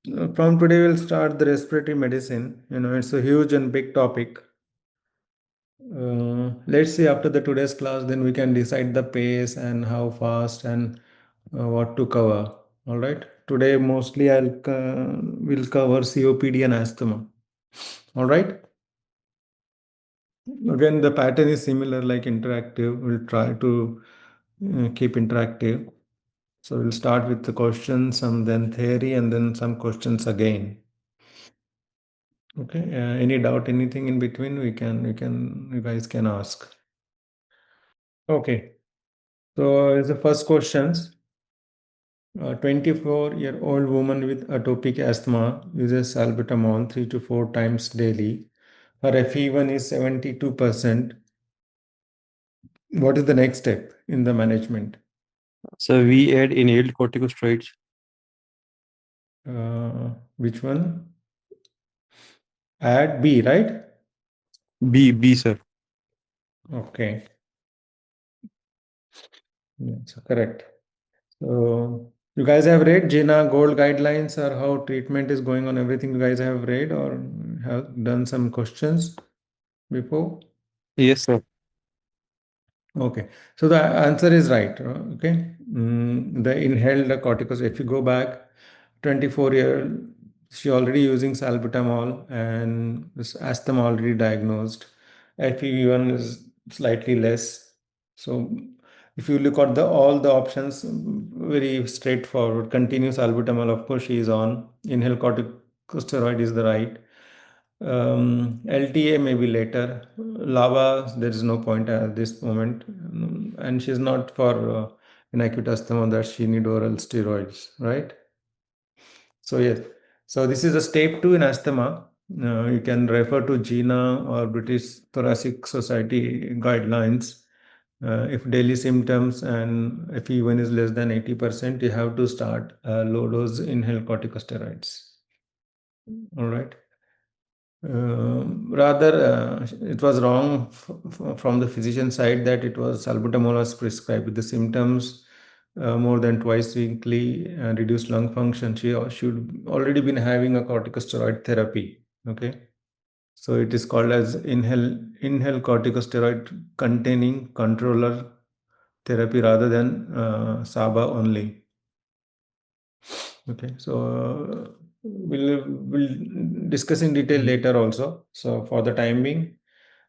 From today, we'll start the respiratory medicine. It's a huge and big topic. Let's see after the today's class, then we can decide the pace and how fast and what to cover. All right. Today, mostly will cover COPD and asthma. All right. Again, the pattern is similar, like interactive. We'll try to keep interactive. So we'll start with the questions, some then theory, and then some questions again. Okay. Any doubt, anything in between, you guys can ask. Okay. So as the first questions, a 24-year-old woman with atopic asthma uses salbutamol 3 to 4 times daily. Her FE1 is 72%. What is the next step in the management? So we add inhaled corticosteroids. Which one? Add B, right? B, sir. Okay. Yes, correct. So you guys have read Jina Gold guidelines or how treatment is going on? Everything you guys have read or have done some questions before? Yes, sir. Okay, so the answer is right. Okay, the inhaled corticosteroid. If you go back, 24-year, she already using salbutamol and this asthma already diagnosed. FEV1 is slightly less. So if you look at the all the options, very straightforward. Continuous salbutamol, of course, she is on. Inhaled corticosteroid is the right. LTA maybe later. Lava, there is no point at this moment. And she's not for in acute asthma that she need oral steroids, right? So yes. So this is a step 2 in asthma. You can refer to GINA or British Thoracic Society guidelines. If daily symptoms and if even is less than 80%, you have to start low dose inhaled corticosteroids. All right. Rather, it was wrong from the physician side that it was salbutamol was prescribed with the symptoms more than twice weekly, reduced lung function. She should already been having a corticosteroid therapy. Okay, so it is called as inhale corticosteroid containing controller therapy rather than SABA only. Okay, so we'll discuss in detail later also. So for the time being,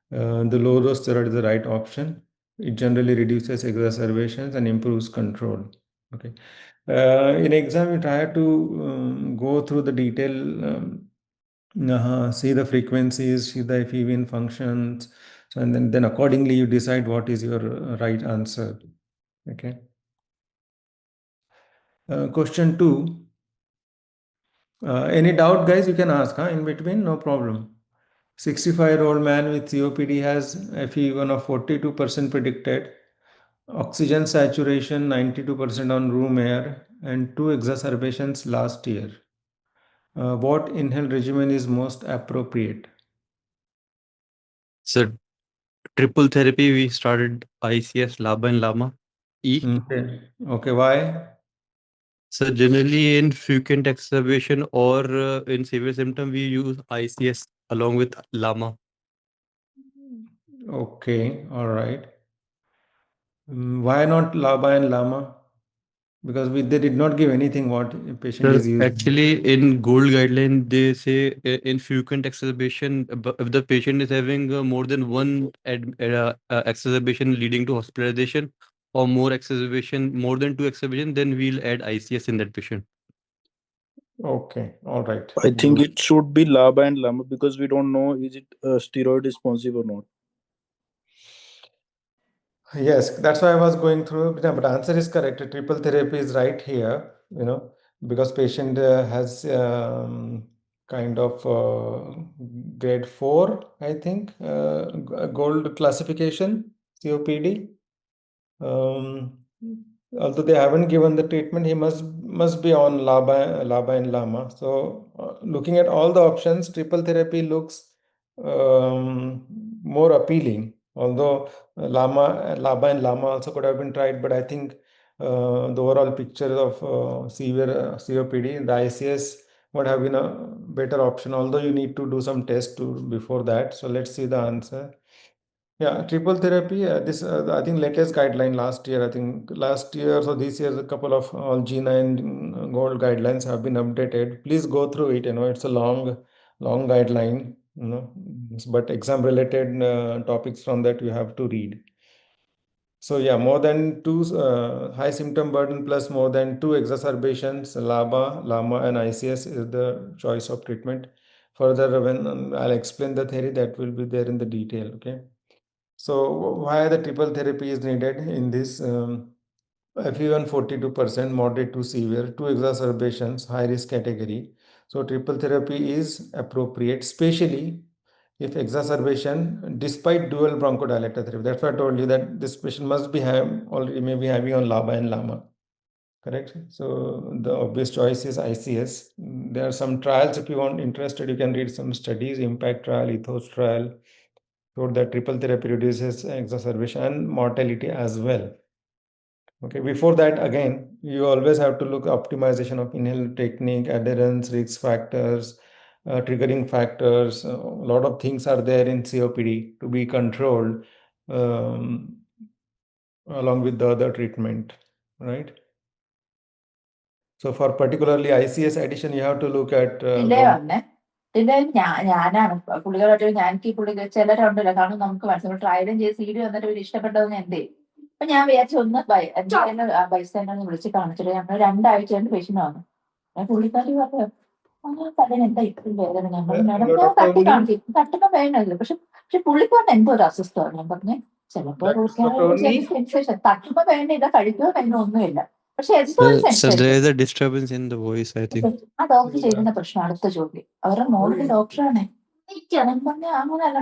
the low dose steroid is the right option. It generally reduces exacerbations and improves control. Okay. In exam, you try to go through the detail, see the frequencies, see the FEV functions, so and then accordingly you decide what is your right answer. Okay. Question 2. Any doubt, guys? You can ask, in between, no problem. 65-year-old man with COPD has FE1 of 42% predicted, oxygen saturation 92% on room air, and 2 exacerbations last year. What inhale regimen is most appropriate? So triple therapy, we started ICS, LABA and LAMA. E. Okay. Okay. Why? So generally in frequent exacerbation or in severe symptom, we use ICS along with LAMA. Okay. All right. Why not LABA and LAMA? Because they did not give anything what a patient Sir, is using. actually, in gold guideline, they say in frequent exacerbation, if the patient is having more than one exacerbation leading to hospitalization or more exacerbation, more than 2 exacerbation, then we'll add ICS in that patient. Okay. All right. I think Good. it should be LABA and LAMA because we don't know is it steroid responsive or not. Yes, that's why I was going through. Yeah, but answer is correct. Triple therapy is right here, because patient has kind of grade 4, I think, gold classification, COPD. Um, Although they haven't given the treatment, he must be on LABA and LAMA. So, looking at all the options, triple therapy looks more appealing. Although LABA and LAMA also could have been tried, but I think the overall picture of severe COPD, the ICS what have been a better option, although you need to do some tests before that. So let's see the answer. Yeah, triple therapy. This I think latest guideline last year. I think last year, so this year a couple of all G9 gold guidelines have been updated. Please go through it. It's a long guideline. But exam related topics from that you have to read. So yeah, more than two high symptom burden plus more than two exacerbations, LABA, LAMA, and ICS is the choice of treatment. Further, when I'll explain the theory, that will be there in the detail. Okay. So why the triple therapy is needed in this? FEV1 42%, moderate to severe, two exacerbations, high risk category. So triple therapy is appropriate, especially if exacerbation despite dual bronchodilator therapy. That's why I told you that this patient must be already maybe having on LABA and LAMA. Correct. So the obvious choice is ICS. There are some trials. If you want interested, you can read some studies, impact trial, ethos trial, showed that triple therapy reduces exacerbation and mortality as well. Okay, before that, again, you always have to look optimization of inhale technique, adherence, risk factors, triggering factors. A lot of things are there in COPD to be controlled along with the other treatment, right? So for particularly ICS addition, you have to look at പിന്നെ ഞാനാണ് പുള്ളികളായിട്ട് ഞാനിക്ക് പുള്ളികൾ ചിലരുണ്ടല്ലോ കാരണം നമുക്ക് മനസ്സിലാവും ട്രയലും ചെയ്ത് CD വന്നിട്ട് ഒരു ഇഷ്ടപ്പെട്ടതെന്ന് എന്തേ അപ്പൊ ഞാൻ വിചാരിച്ചു ഒന്ന് ബൈസ്റ്റാൻഡറിനെ വിളിച്ച് കാണിച്ചിട്ട് ഞങ്ങൾ 2 ആഴ്ച കൊണ്ട് പേഷ്യന്റ് വന്നു പുള്ളിക്കാരി പറഞ്ഞു തലന് എന്താ ഇത്രയും വേദന ഞങ്ങൾ മാഡം ഞാൻ തട്ടി കാണിച്ചു തട്ടുമ്പോ വേദനയില്ല പക്ഷെ പുള്ളിക്കാരൻ എന്തോ ഒരു അസ്വസ്ഥമാണ് ഞാൻ പറഞ്ഞു ചിലപ്പോ സെൻസേഷൻ തട്ടുമ്പോ വേദനയില്ല കഴിക്കുമ്പോ വേദന ഒന്നുമില്ല പക്ഷെ എന്തോ ഒരു sensation there is a disturbance in the voice, I think. ആ ഡോക്ടർ ചെയ്യുന്ന പ്രശ്നം അടുത്ത ചോദ്യം അവരുടെ മോളിൽ ഡോക്ടറാണ് ഞാൻ പറഞ്ഞ അങ്ങനെയല്ല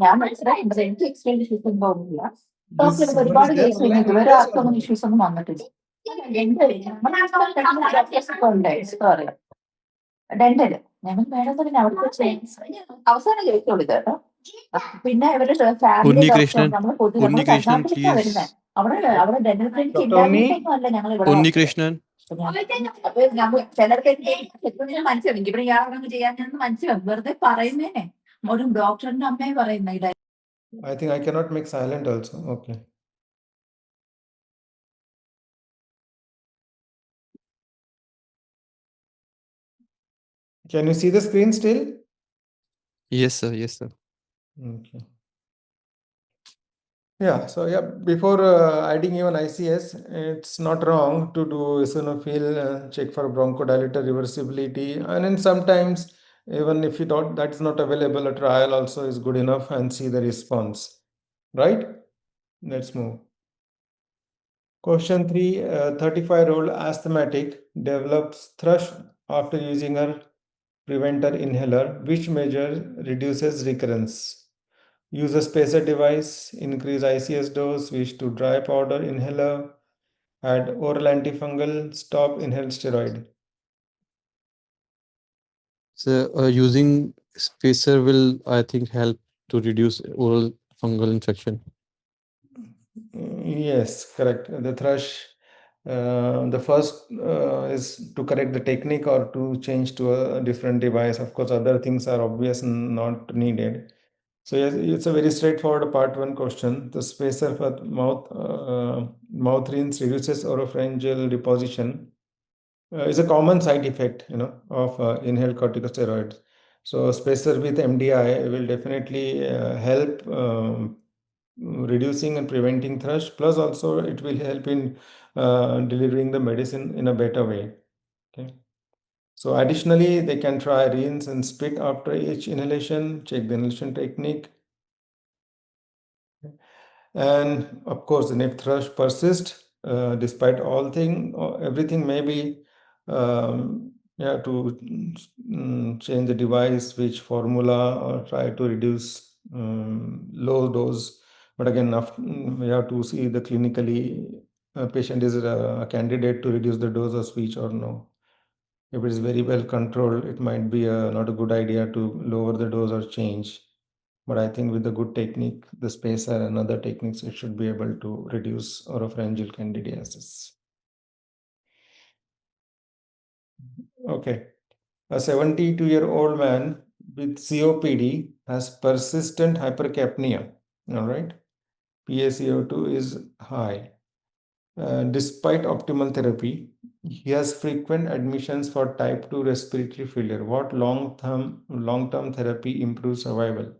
ഞാൻ മനസ്സിലാക്കുന്നത് എനിക്ക് എക്സ്പീരിയൻസ് ഇഷ്യൂസ് ഒന്നും തോന്നുന്നില്ല ഡോക്ടർ ഒരുപാട് കേസ് ഇതുവരെ ആർക്കൊന്നും ഇഷ്യൂസ് ഒന്നും വന്നിട്ടില്ല ഡെന്റല് ഞങ്ങൾ മേഡം തന്നെ അവിടുത്തെ അവസാനം ചോദിച്ചോളൂ ഇത് കേട്ടോ പിന്നെ ഇവരുടെ ഫാമിലി ഡോക്ടർ നമ്മൾ പൊതുവെ നമ്മൾ കർണാടകത്തിലേക്കാണ് വരുന്നത് അവിടെ ഡെന്റൽ ക്ലിനിക് ഇല്ലാഞ്ഞിട്ടൊന്നും അല്ല ഞങ്ങൾ ഇവിടെ അപ്പൊ ചിലർക്ക് മനസ്സിലാവും ഇവിടെ യാതൊന്നും ചെയ്യാൻ മനസ്സിലാവും വെറുതെ പറയുന്നേനെ ഒരു ഡോക്ടറിന്റെ അമ്മയെ പറയുന്ന ഇതായി I think I cannot make silent also. Okay. Can you see the screen still? Yes, sir. Yes, sir. Okay. Yeah, so yeah, before adding even ICS, it's not wrong to do eosinophil check for bronchodilator reversibility. And then sometimes, even if you don't, that's not available, a trial also is good enough and see the response. Right? Let's move. Question 3, 35-year-old asthmatic develops thrush after using her preventer inhaler. Which measure reduces recurrence? Use a spacer device, increase ICS dose, switch to dry powder inhaler, add oral antifungal, stop inhaled steroid. So using spacer will, I think, help to reduce oral fungal infection. Yes, correct. The thrush, the first is to correct the technique or to change to a different device. Of course, other things are obvious and not needed. So yes, it's a very straightforward part 1 question. The spacer for mouth rinse reduces oropharyngeal deposition. Is a common side effect, of inhaled corticosteroids. So spacer with MDI will definitely help reducing and preventing thrush. Plus, also it will help in delivering the medicine in a better way. Okay. So additionally, they can try rinse and spit after each inhalation. Check the inhalation technique. And of course, if thrush persists, despite everything, maybe to change the device, switch formula, or try to reduce low dose. But again, we have to see the clinically patient is a candidate to reduce the dose or switch or no. If it is very well controlled, it might be not a good idea to lower the dose or change. But I think with the good technique, the spacer and other techniques, it should be able to reduce oropharyngeal candidiasis. Okay. A 72-year-old man with COPD has persistent hypercapnia. All right. PaCO2 is high. Despite optimal therapy, he has frequent admissions for type 2 respiratory failure. What long-term therapy improves survival?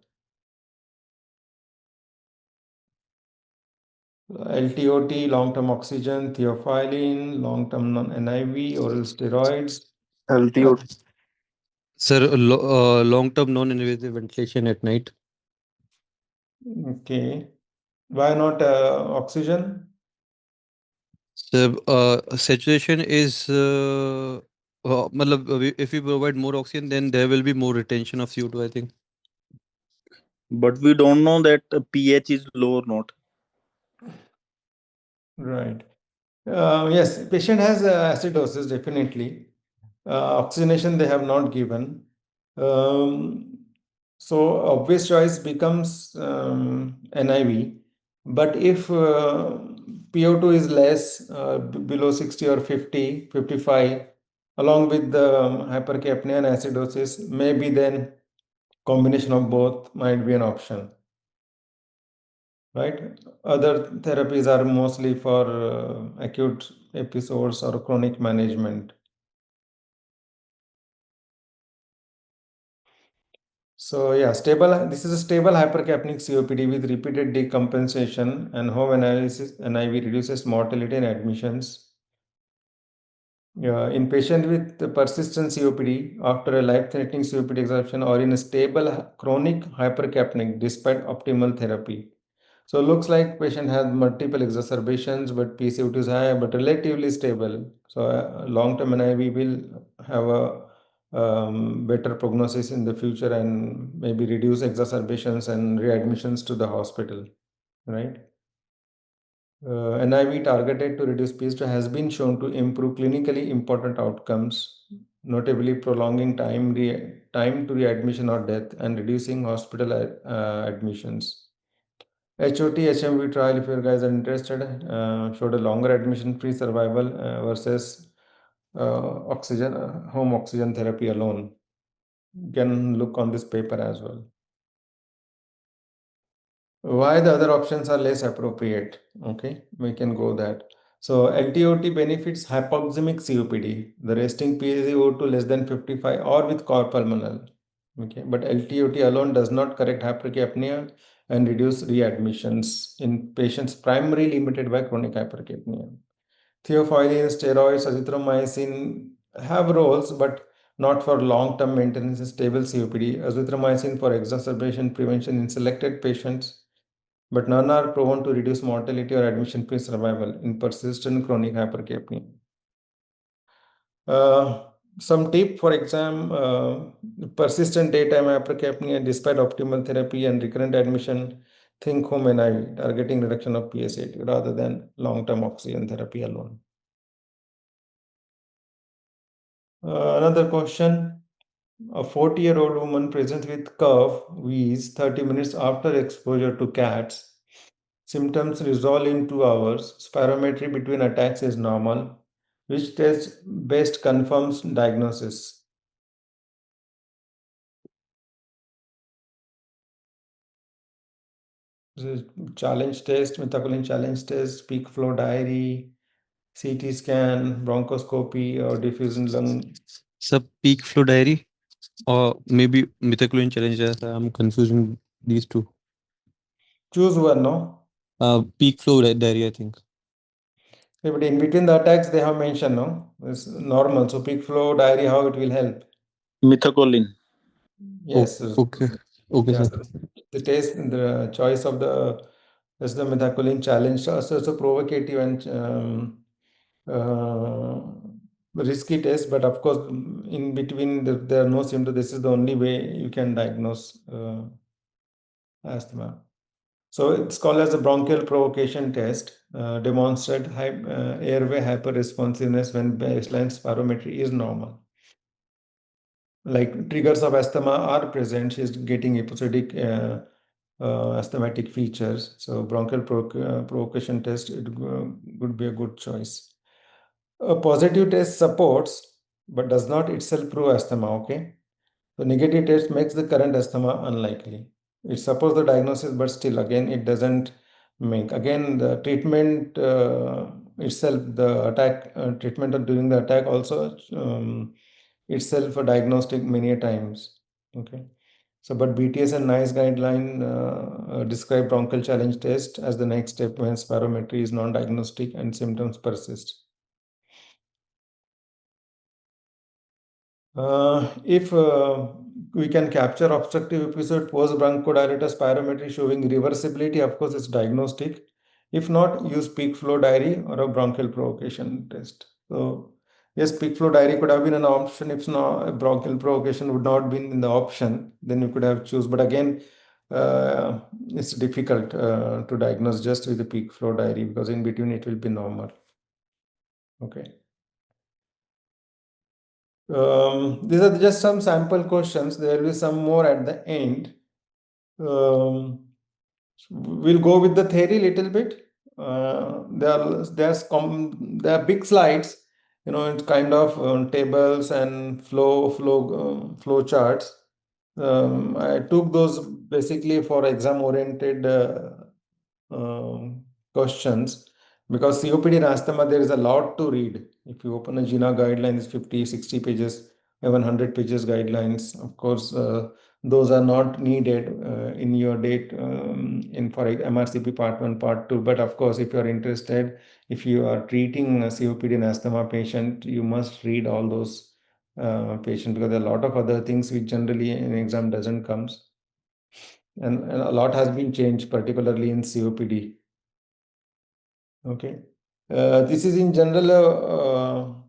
LTOT, long-term oxygen, theophylline, long-term NIV, oral steroids. LTO. Sir, long-term non-invasive ventilation at night. Okay. Why not oxygen? So, saturation is, if we provide more oxygen, then there will be more retention of CO2, I think. But we don't know that pH is low or not. Right. Yes, patient has acidosis, definitely. Oxygenation they have not given. So obvious choice becomes NIV. But if PO2 is less, below 60 or 50, 55, along with the hypercapnia and acidosis, maybe then combination of both might be an option. Right? Other therapies are mostly for acute episodes or chronic management. So yeah, this is a stable hypercapnic COPD with repeated decompensation, and home analysis NIV reduces mortality and admissions. In patient with the persistent COPD after a life-threatening COPD exertion or in a stable chronic hypercapnic despite optimal therapy. So looks like patient has multiple exacerbations, but PCO2 is high, but relatively stable. So long-term NIV will have a better prognosis in the future and maybe reduce exacerbations and readmissions to the hospital, right? NIV targeted to reduce PSO has been shown to improve clinically important outcomes, notably prolonging time to readmission or death and reducing hospital admissions. HOT HMV trial, if you guys are interested, showed a longer admission-free survival versus home oxygen therapy alone. You can look on this paper as well. Why the other options are less appropriate? Okay, we can go that. So LTOT benefits hypoxemic COPD, the resting PaCO2 less than 55 or with carpulmonal. Okay, but LTOT alone does not correct hypercapnia and reduce readmissions in patients primarily limited by chronic hypercapnia. Theophylline, steroids, azithromycin have roles, but not for long-term maintenance in stable COPD. Azithromycin for exacerbation prevention in selected patients, but none are proven to reduce mortality or admission-free survival in persistent chronic hypercapnia. Some tip for exam, persistent daytime hypercapnia despite optimal therapy and recurrent admission, think home NIV, targeting reduction of PSA2 rather than long-term oxygen therapy alone. Another question. A 40-year-old woman presents with cough, wheeze 30 minutes after exposure to cats. Symptoms resolve in 2 hours. Spirometry between attacks is normal. Which test best confirms diagnosis? This is challenge test, methacholine challenge test, peak flow diary, CT scan, bronchoscopy, or diffusion lung. Sub peak flow diary or maybe methacillin challenge. I'm confusing these two. Choose one, no? Peak flow diary, I think. Yeah, but in between the attacks, they have mentioned, no? It's normal. So peak flow diary, how it will help? Methacholine. Yes. Okay. Okay, Yes. sir. The taste, the choice of the is the methacholine challenge. So it's a provocative and risky test, but of course, in between there are no symptoms. This is the only way you can diagnose asthma. So it's called as a bronchial provocation test. Demonstrate airway hyperresponsiveness when baseline spirometry is normal. Like triggers of asthma are present. She's getting episodic asthmatic features. So bronchial provocation test would be a good choice. A positive test supports but does not itself prove asthma. Okay, so negative test makes the current asthma unlikely. It supports the diagnosis, but still, again, it doesn't make. Again, the treatment itself, the attack treatment during the attack also itself a diagnostic many a times. Okay. So, but BTS and NICE guideline describe bronchial challenge test as the next step when spirometry is non-diagnostic and symptoms persist. If we can capture obstructive episode post bronchodilator spirometry showing reversibility, of course, it's diagnostic. If not, use peak flow diary or a bronchial provocation test. So, yes, peak flow diary could have been an option. If not, bronchial provocation would not been in the option, then you could have choose. But again, it's difficult to diagnose just with the peak flow diary because in between it will be normal. Okay. These are just some sample questions. There will be some more at the end. We'll go with the theory little bit. There are big slides. It's kind of tables and flow charts. I took those basically for exam-oriented questions because COPD and asthma, there is a lot to read. If you open a GINA guidelines, 50, 60 pages, even 100 pages guidelines, of course, those are not needed in your date for MRCP part 1, part 2. But of course, if you are interested, if you are treating a COPD and asthma patient, you must read all those patients because there are a lot of other things which generally in exam doesn't comes. And a lot has been changed, particularly in COPD. Okay. This is in general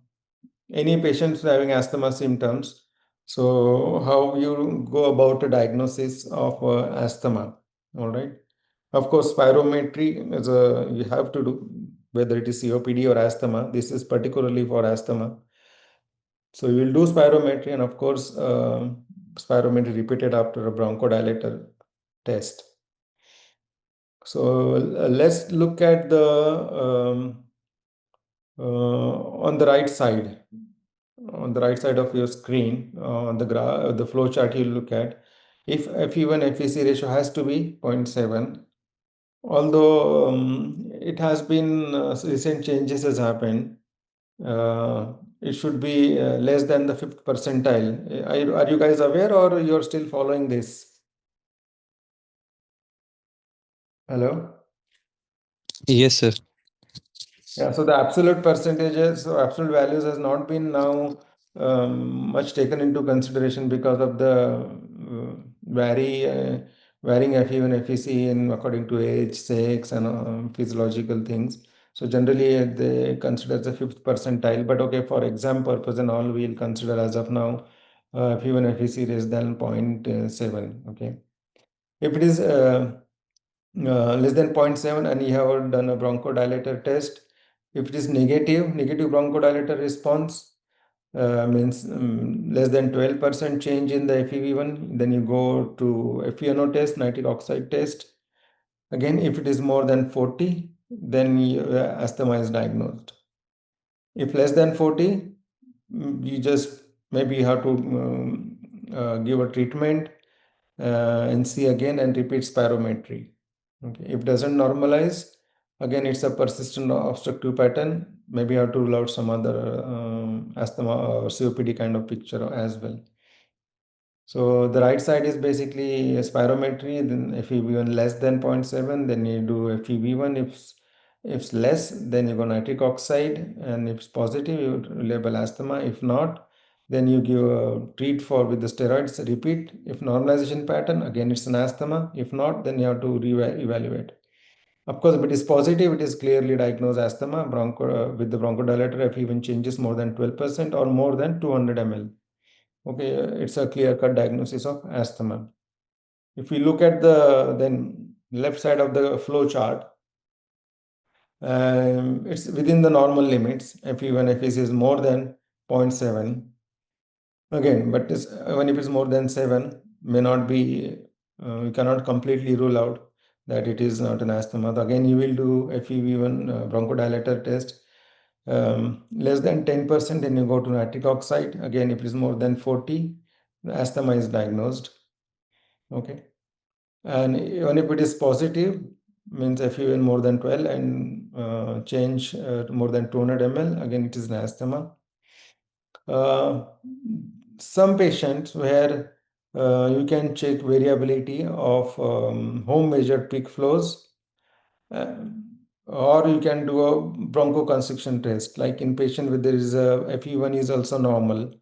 any patients having asthma symptoms. So how you go about a diagnosis of asthma. All right. Of course, spirometry is you have to do whether it is COPD or asthma. This is particularly for asthma. So you will do spirometry, and of course, spirometry repeated after a bronchodilator test. So let's look at the on the right side. On the right side of your screen, on the flow chart you look at, if FE1 FEC ratio has to be 0.7, although it has been recent changes has happened, it should be less than the 5th percentile. Are you guys aware, or you're still following this? Hello? Yes, sir. Yeah, so the absolute percentages or absolute values has not been now much taken into consideration because of the varying FE1, FEC in according to age, sex, and physiological things. So generally they consider the 5th percentile, but okay, for exam purpose and all, we'll consider as of now FE1, FEC less than 0.7. Okay, if it is less than 0.7 and you have done a bronchodilator test, if it is negative bronchodilator response, means less than 12% change in the FEV1, then you go to FeNO test, nitric oxide test. Again, if it is more than 40, then asthma is diagnosed. If less than 40, you just maybe have to give a treatment and see again and repeat spirometry. Okay, if it doesn't normalize, again it's a persistent obstructive pattern. Maybe you have to rule out some other asthma or COPD kind of picture as well. So the right side is basically spirometry. Then FEV1 less than 0.7, then you do FEV1. If it's less, then you go nitric oxide, and if it's positive, you label asthma. If not, then you give a treat for with the steroids. Repeat. If normalization pattern, again it's an asthma. If not, then you have to evaluate. Of course, if it is positive, it is clearly diagnosed asthma. With the bronchodilator, if even changes more than 12% or more than 200 ml. Okay, it's a clear-cut diagnosis of asthma. If we look at the then left side of the flow chart, it's within the normal limits. FE1, FEC is more than 0.7. Again, but even if it's more than 7, may not be, you cannot completely rule out that it is not an asthma. Again, you will do FEV1 bronchodilator test. Less than 10%, then you go to nitric oxide. Again, if it is more than 40, asthma is diagnosed. Okay. And even if it is positive, means FEV1 more than 12 and change more than 200 ml, again it is an asthma. Some patients where you can check variability of home measured peak flows, or you can do a bronchoconstriction test. Like in patient where there is a FEV1 is also normal,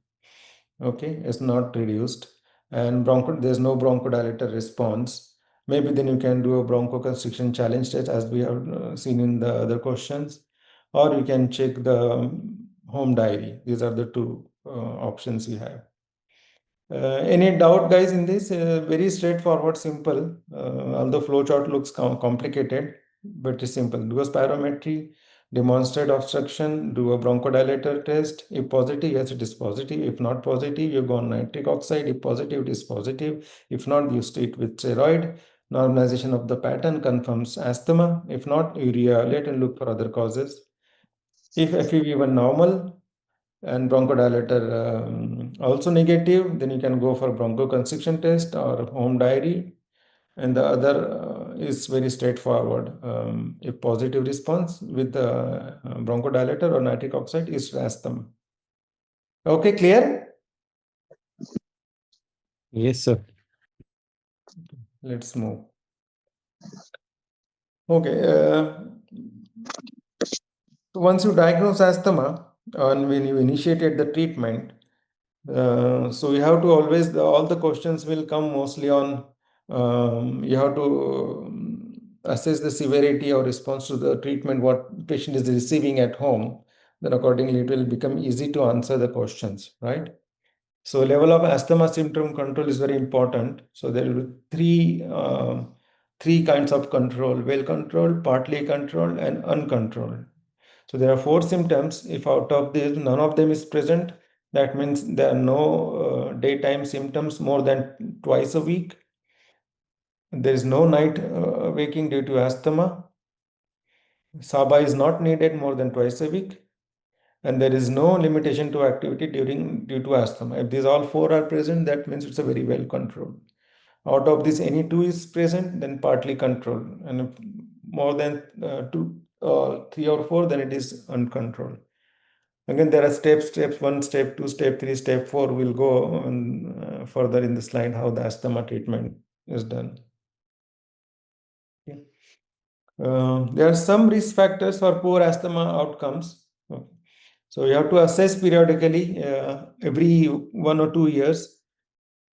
okay, it's not reduced, and there's no bronchodilator response. Maybe then you can do a bronchoconstriction challenge test as we have seen in the other questions, or you can check the home diary. These are the two options you have. Any doubt, guys, in this? Very straightforward, simple. Although flowchart looks complicated, but it's simple. Do a spirometry, demonstrate obstruction, do a bronchodilator test. If positive, yes, it is positive. If not positive, you go on nitric oxide. If positive, it is positive. If not, you treat with steroid. Normalization of the pattern confirms asthma. If not, you re-evaluate and look for other causes. If FEV1 normal and bronchodilator also negative, then you can go for bronchoconstriction test or home diary. And the other is very straightforward. If positive response with the bronchodilator or nitric oxide is asthma. Okay, clear? Yes, sir. Let's move. Okay. So once you diagnose asthma and when you initiated the treatment, so you have to always, all the questions will come mostly on, you have to assess the severity or response to the treatment, what patient is receiving at home. Then accordingly, it will become easy to answer the questions, right? So level of asthma symptom control is very important. So there will be three kinds of control: well controlled, partly controlled, and uncontrolled. So there are 4 symptoms. If out of these none of them is present, that means there are no daytime symptoms more than twice a week. There is no night waking due to asthma. SABA is not needed more than twice a week. And there is no limitation to activity due to asthma. If these all 4 are present, that means it's a very well controlled. Out of this, any 2 is present, then partly controlled. And if more than 2, 3 or 4, then it is uncontrolled. Again, there are steps 1, step 2, step 3, step 4. We'll go on, further in the slide how the asthma treatment is done. Okay. There are some risk factors for poor asthma outcomes. Okay. So you have to assess periodically every 1 or 2 years.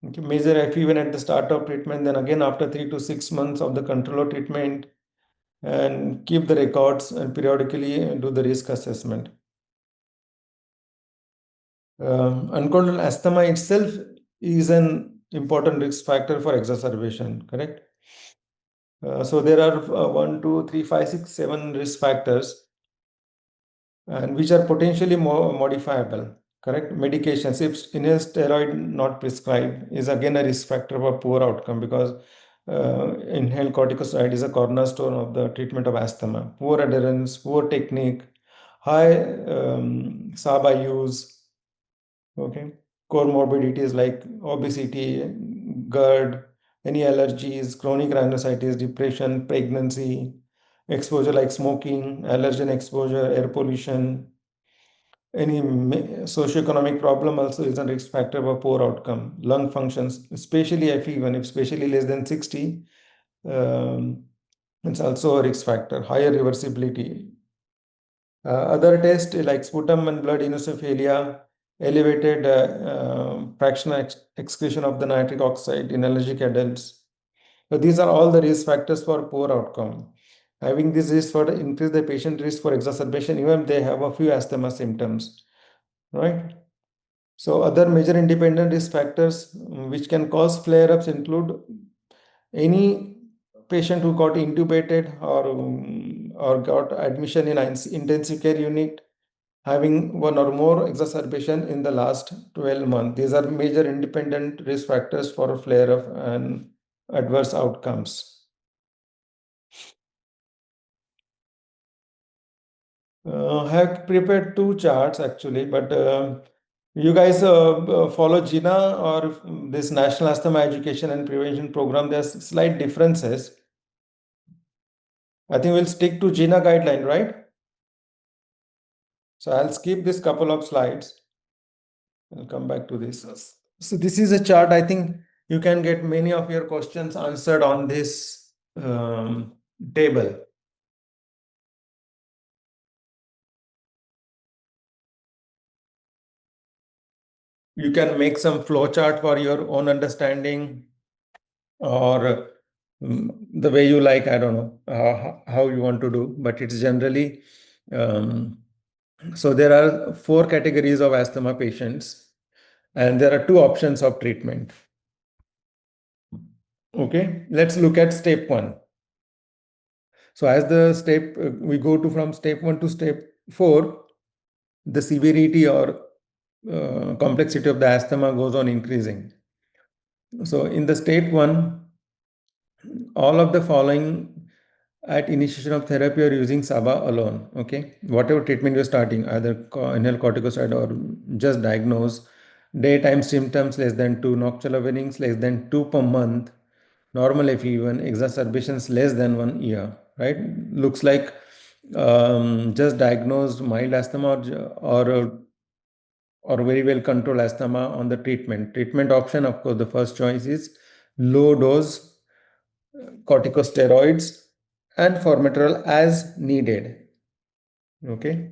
Okay. Measure FEV1 at the start of treatment, then again after 3 to 6 months of the control of treatment, and keep the records and periodically do the risk assessment. Uncontrolled asthma itself is an important risk factor for exacerbation, correct? So there are 1, 2, 3, 5, 6, 7 risk factors, and which are potentially more modifiable, correct? Medications, if inhaled steroid not prescribed, is again a risk factor for poor outcome, because inhaled corticosteroid is a cornerstone of the treatment of asthma. Poor adherence, poor technique, high SABA use. Okay, comorbidities like obesity, GERD, any allergies, chronic rhinosinusitis, depression, pregnancy, exposure like smoking, allergen exposure, air pollution, any socioeconomic problem also is a risk factor for poor outcome. Lung functions, especially FE1, especially less than 60, it's also a risk factor. Higher reversibility. Other tests like sputum and blood eosinophilia, elevated fractional excretion of the nitric oxide in allergic adults. So these are all the risk factors for poor outcome. Having this risk for increase the patient risk for exacerbation, even if they have a few asthma symptoms, right? So other major independent risk factors which can cause flare-ups include any patient who got intubated or got admission in intensive care unit, having 1 or more exacerbation in the last 12 months. These are major independent risk factors for flare-up and adverse outcomes. I have prepared two charts actually, but you guys follow GINA or this National Asthma Education and Prevention Program. There's slight differences. I think we'll stick to GINA guideline, right? So I'll skip this couple of slides. I'll come back to this. So this is a chart. I think you can get many of your questions answered on this table. You can make some flow chart for your own understanding, or the way you like. I don't know how you want to do, but it's generally so there are 4 categories of asthma patients, and there are 2 options of treatment. Okay, let's look at step 1. So as the step we go to from step 1 to step 4, the severity or complexity of the asthma goes on increasing. So in the step 1, all of the following at initiation of therapy or using SABA alone. Okay, whatever treatment you're starting, either inhaled corticosteroid or just diagnose. Daytime symptoms less than 2, nocturnal awakenings less than 2 per month, normal FEV1, exacerbations less than 1 year. Right? Looks like just diagnosed mild asthma or very well controlled asthma on the treatment. Treatment option, of course, the first choice is low dose corticosteroids and formoterol as needed. Okay.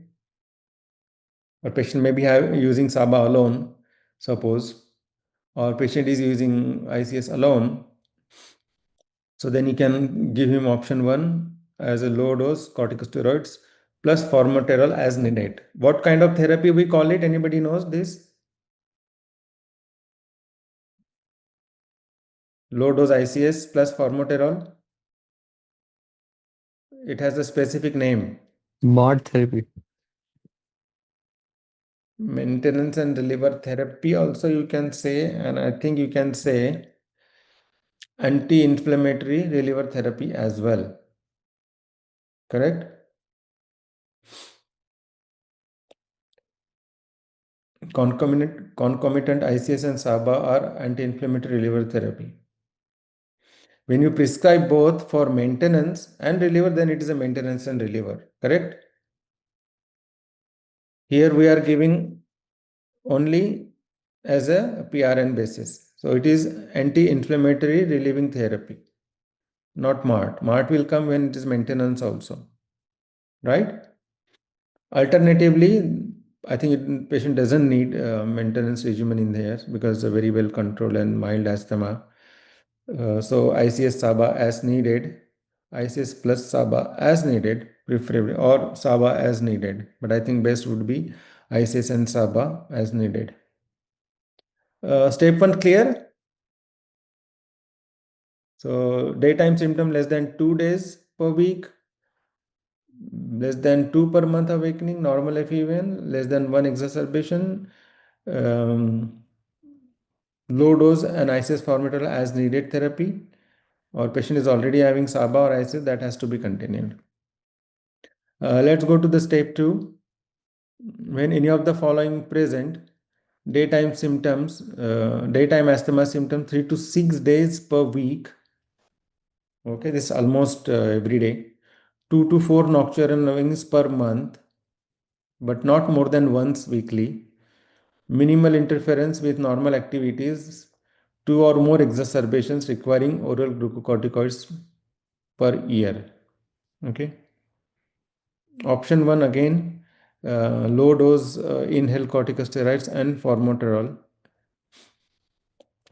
A patient may be using SABA alone, suppose, or patient is using ICS alone. So then you can give him option 1 as a low dose corticosteroids plus formoterol as needed. What kind of therapy we call it? Anybody knows this? Low dose ICS plus formoterol. It has a specific name. MARD therapy. Maintenance and reliever therapy also you can say, and I think you can say anti-inflammatory reliever therapy as well. Correct? Concomitant ICS and SABA are anti-inflammatory reliever therapy. When you prescribe both for maintenance and reliever, then it is a maintenance and reliever. Correct? Here we are giving only as a PRN basis. So it is anti-inflammatory relieving therapy, not MART. MART will come when it is maintenance also. Right? Alternatively, I think patient doesn't need maintenance regimen in there because it's a very well controlled and mild asthma. So ICS SABA as needed, ICS plus SABA as needed, preferably, or SABA as needed. But I think best would be ICS and SABA as needed. Step 1 clear? So daytime symptom less than 2 days per week, less than 2 per month awakening, normal FEV1, less than 1 exacerbation, low dose and ICS formoterol as needed therapy, or patient is already having SABA or ICS, that has to be continued. Let's go to the step 2. When any of the following present, daytime symptoms, daytime asthma symptom 3 to 6 days per week. Okay, this is almost every day. 2 to 4 nocturnal awakenings per month, but not more than once weekly. Minimal interference with normal activities, 2 or more exacerbations requiring oral glucocorticoids per year. Okay. Option 1 again, low dose inhaled corticosteroids and formoterol.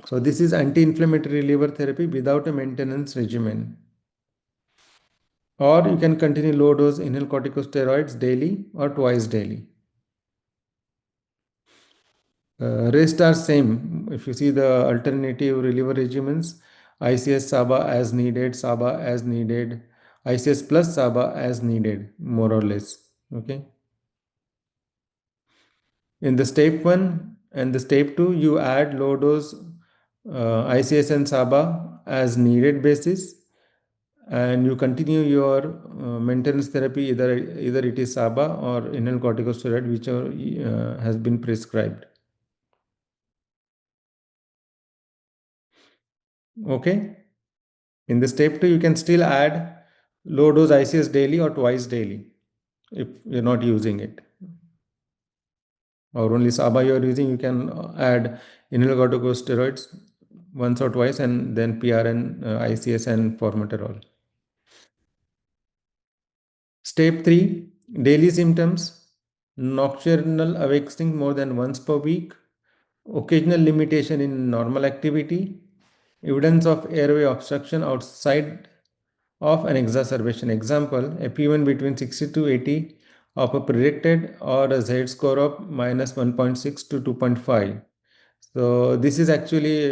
So this is anti-inflammatory reliever therapy without a maintenance regimen. Or you can continue low dose inhaled corticosteroids daily or twice daily. Rest are same. If you see the alternative reliever regimens, ICS SABA as needed, SABA as needed, ICS plus SABA as needed, more or less. Okay. In the step 1 and the step 2, you add low dose ICS and SABA as needed basis, and you continue your maintenance therapy, either it is SABA or inhaled corticosteroid, whichever has been prescribed. Okay. In the step 2, you can still add low dose ICS daily or twice daily if you're not using it. Or only SABA you are using, you can add inhaled corticosteroids once or twice, and then PRN, ICS, and formoterol. Step 3, daily symptoms: nocturnal awakening more than once per week, occasional limitation in normal activity, evidence of airway obstruction outside of an exacerbation. Example, a P1 between 60 to 80 of a predicted, or a Z score of minus 1.6 to 2.5. So this is actually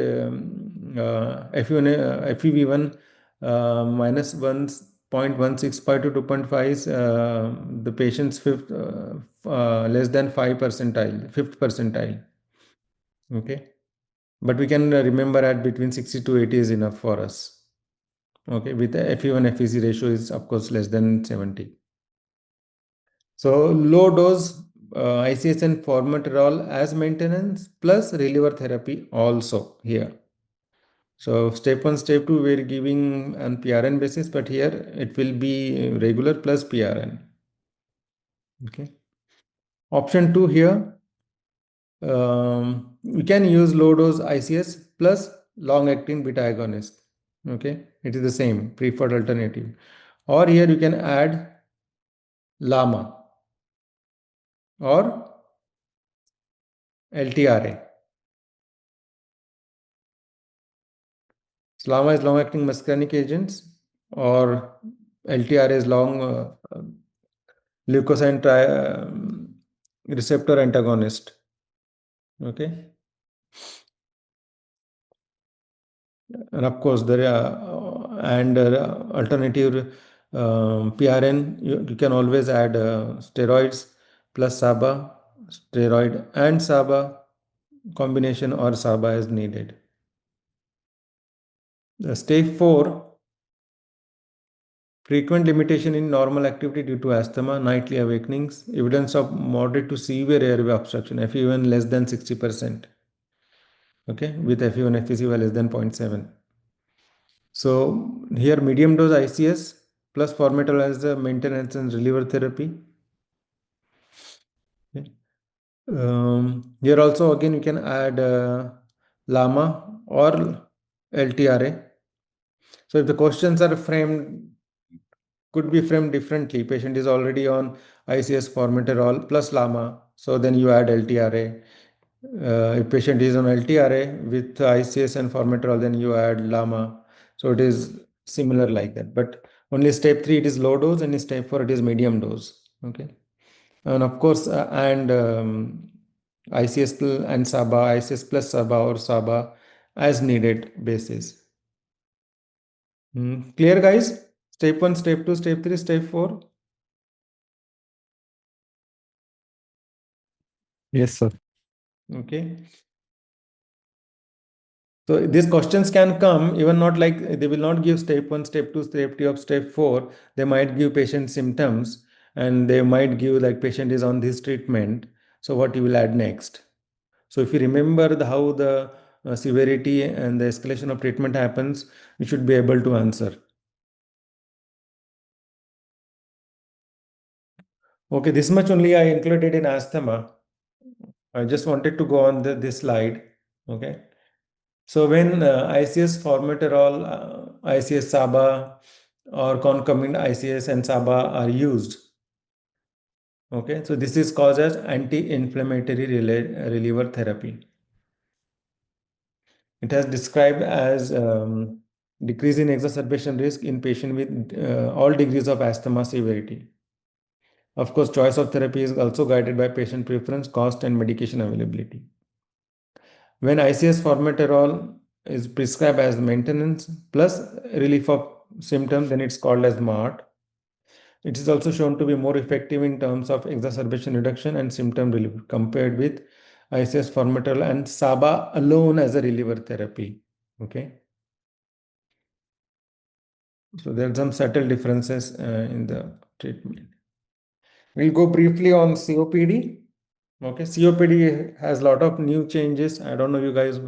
FEV1 minus 1.165 to 2.5 is the patient's less than 5 percentile, fifth percentile. Okay, but we can remember at between 60 to 80 is enough for us. Okay, with the FE1 FEC ratio is of course less than 70. So low dose ICS and formoterol as maintenance plus reliever therapy also here. So step 1, step 2, we're giving on PRN basis, but here it will be regular plus PRN. Okay. Option 2 here, we can use low dose ICS plus long acting beta agonist. Okay, it is the same preferred alternative. Or here you can add LAMA or LTRA. So LAMA is long acting muscarinic agents, or LTRA is long leukocyte receptor antagonist. Okay. And of course, there are alternative PRN. You can always add steroids plus SABA, steroid and SABA combination, or SABA as needed. The stage 4, frequent limitation in normal activity due to asthma, nightly awakenings, evidence of moderate to severe airway obstruction, FEV1 less than 60%. Okay, with FEV1 FEC less than 0.7. So here medium dose ICS plus formoterol as the maintenance and reliever therapy. Okay. Here also again you can add LAMA or LTRA. So if the questions are framed, could be framed differently. Patient is already on ICS formoterol plus LAMA, so then you add LTRA. If patient is on LTRA with ICS and formoterol, then you add LAMA. So it is similar like that. But only step 3 it is low dose, and in step 4 it is medium dose. Okay, and of course ICS and SABA, ICS plus SABA or SABA as needed basis. Clear, guys? Step 1, step 2, step 3, step 4. Yes, sir. Okay. So these questions can come even not like they will not give step 1, step 2, step 3 of step 4. They might give patient symptoms, and they might give like patient is on this treatment. So what you will add next? So if you remember how the severity and the escalation of treatment happens, you should be able to answer. Okay, this much only I included in asthma. I just wanted to go on this slide. Okay. So when ICS formoterol, ICS SABA, or concomitant ICS and SABA are used, okay, so this is called as anti-inflammatory reliever therapy. It has described as decrease in exacerbation risk in patient with all degrees of asthma severity. Of course, choice of therapy is also guided by patient preference, cost, and medication availability. When ICS formoterol is prescribed as maintenance plus relief of symptoms, then it's called as MART. It is also shown to be more effective in terms of exacerbation reduction and symptom relief compared with ICS formoterol and SABA alone as a reliever therapy. Okay. So there are some subtle differences in the treatment. We'll go briefly on COPD. Okay, COPD has a lot of new changes. I don't know you guys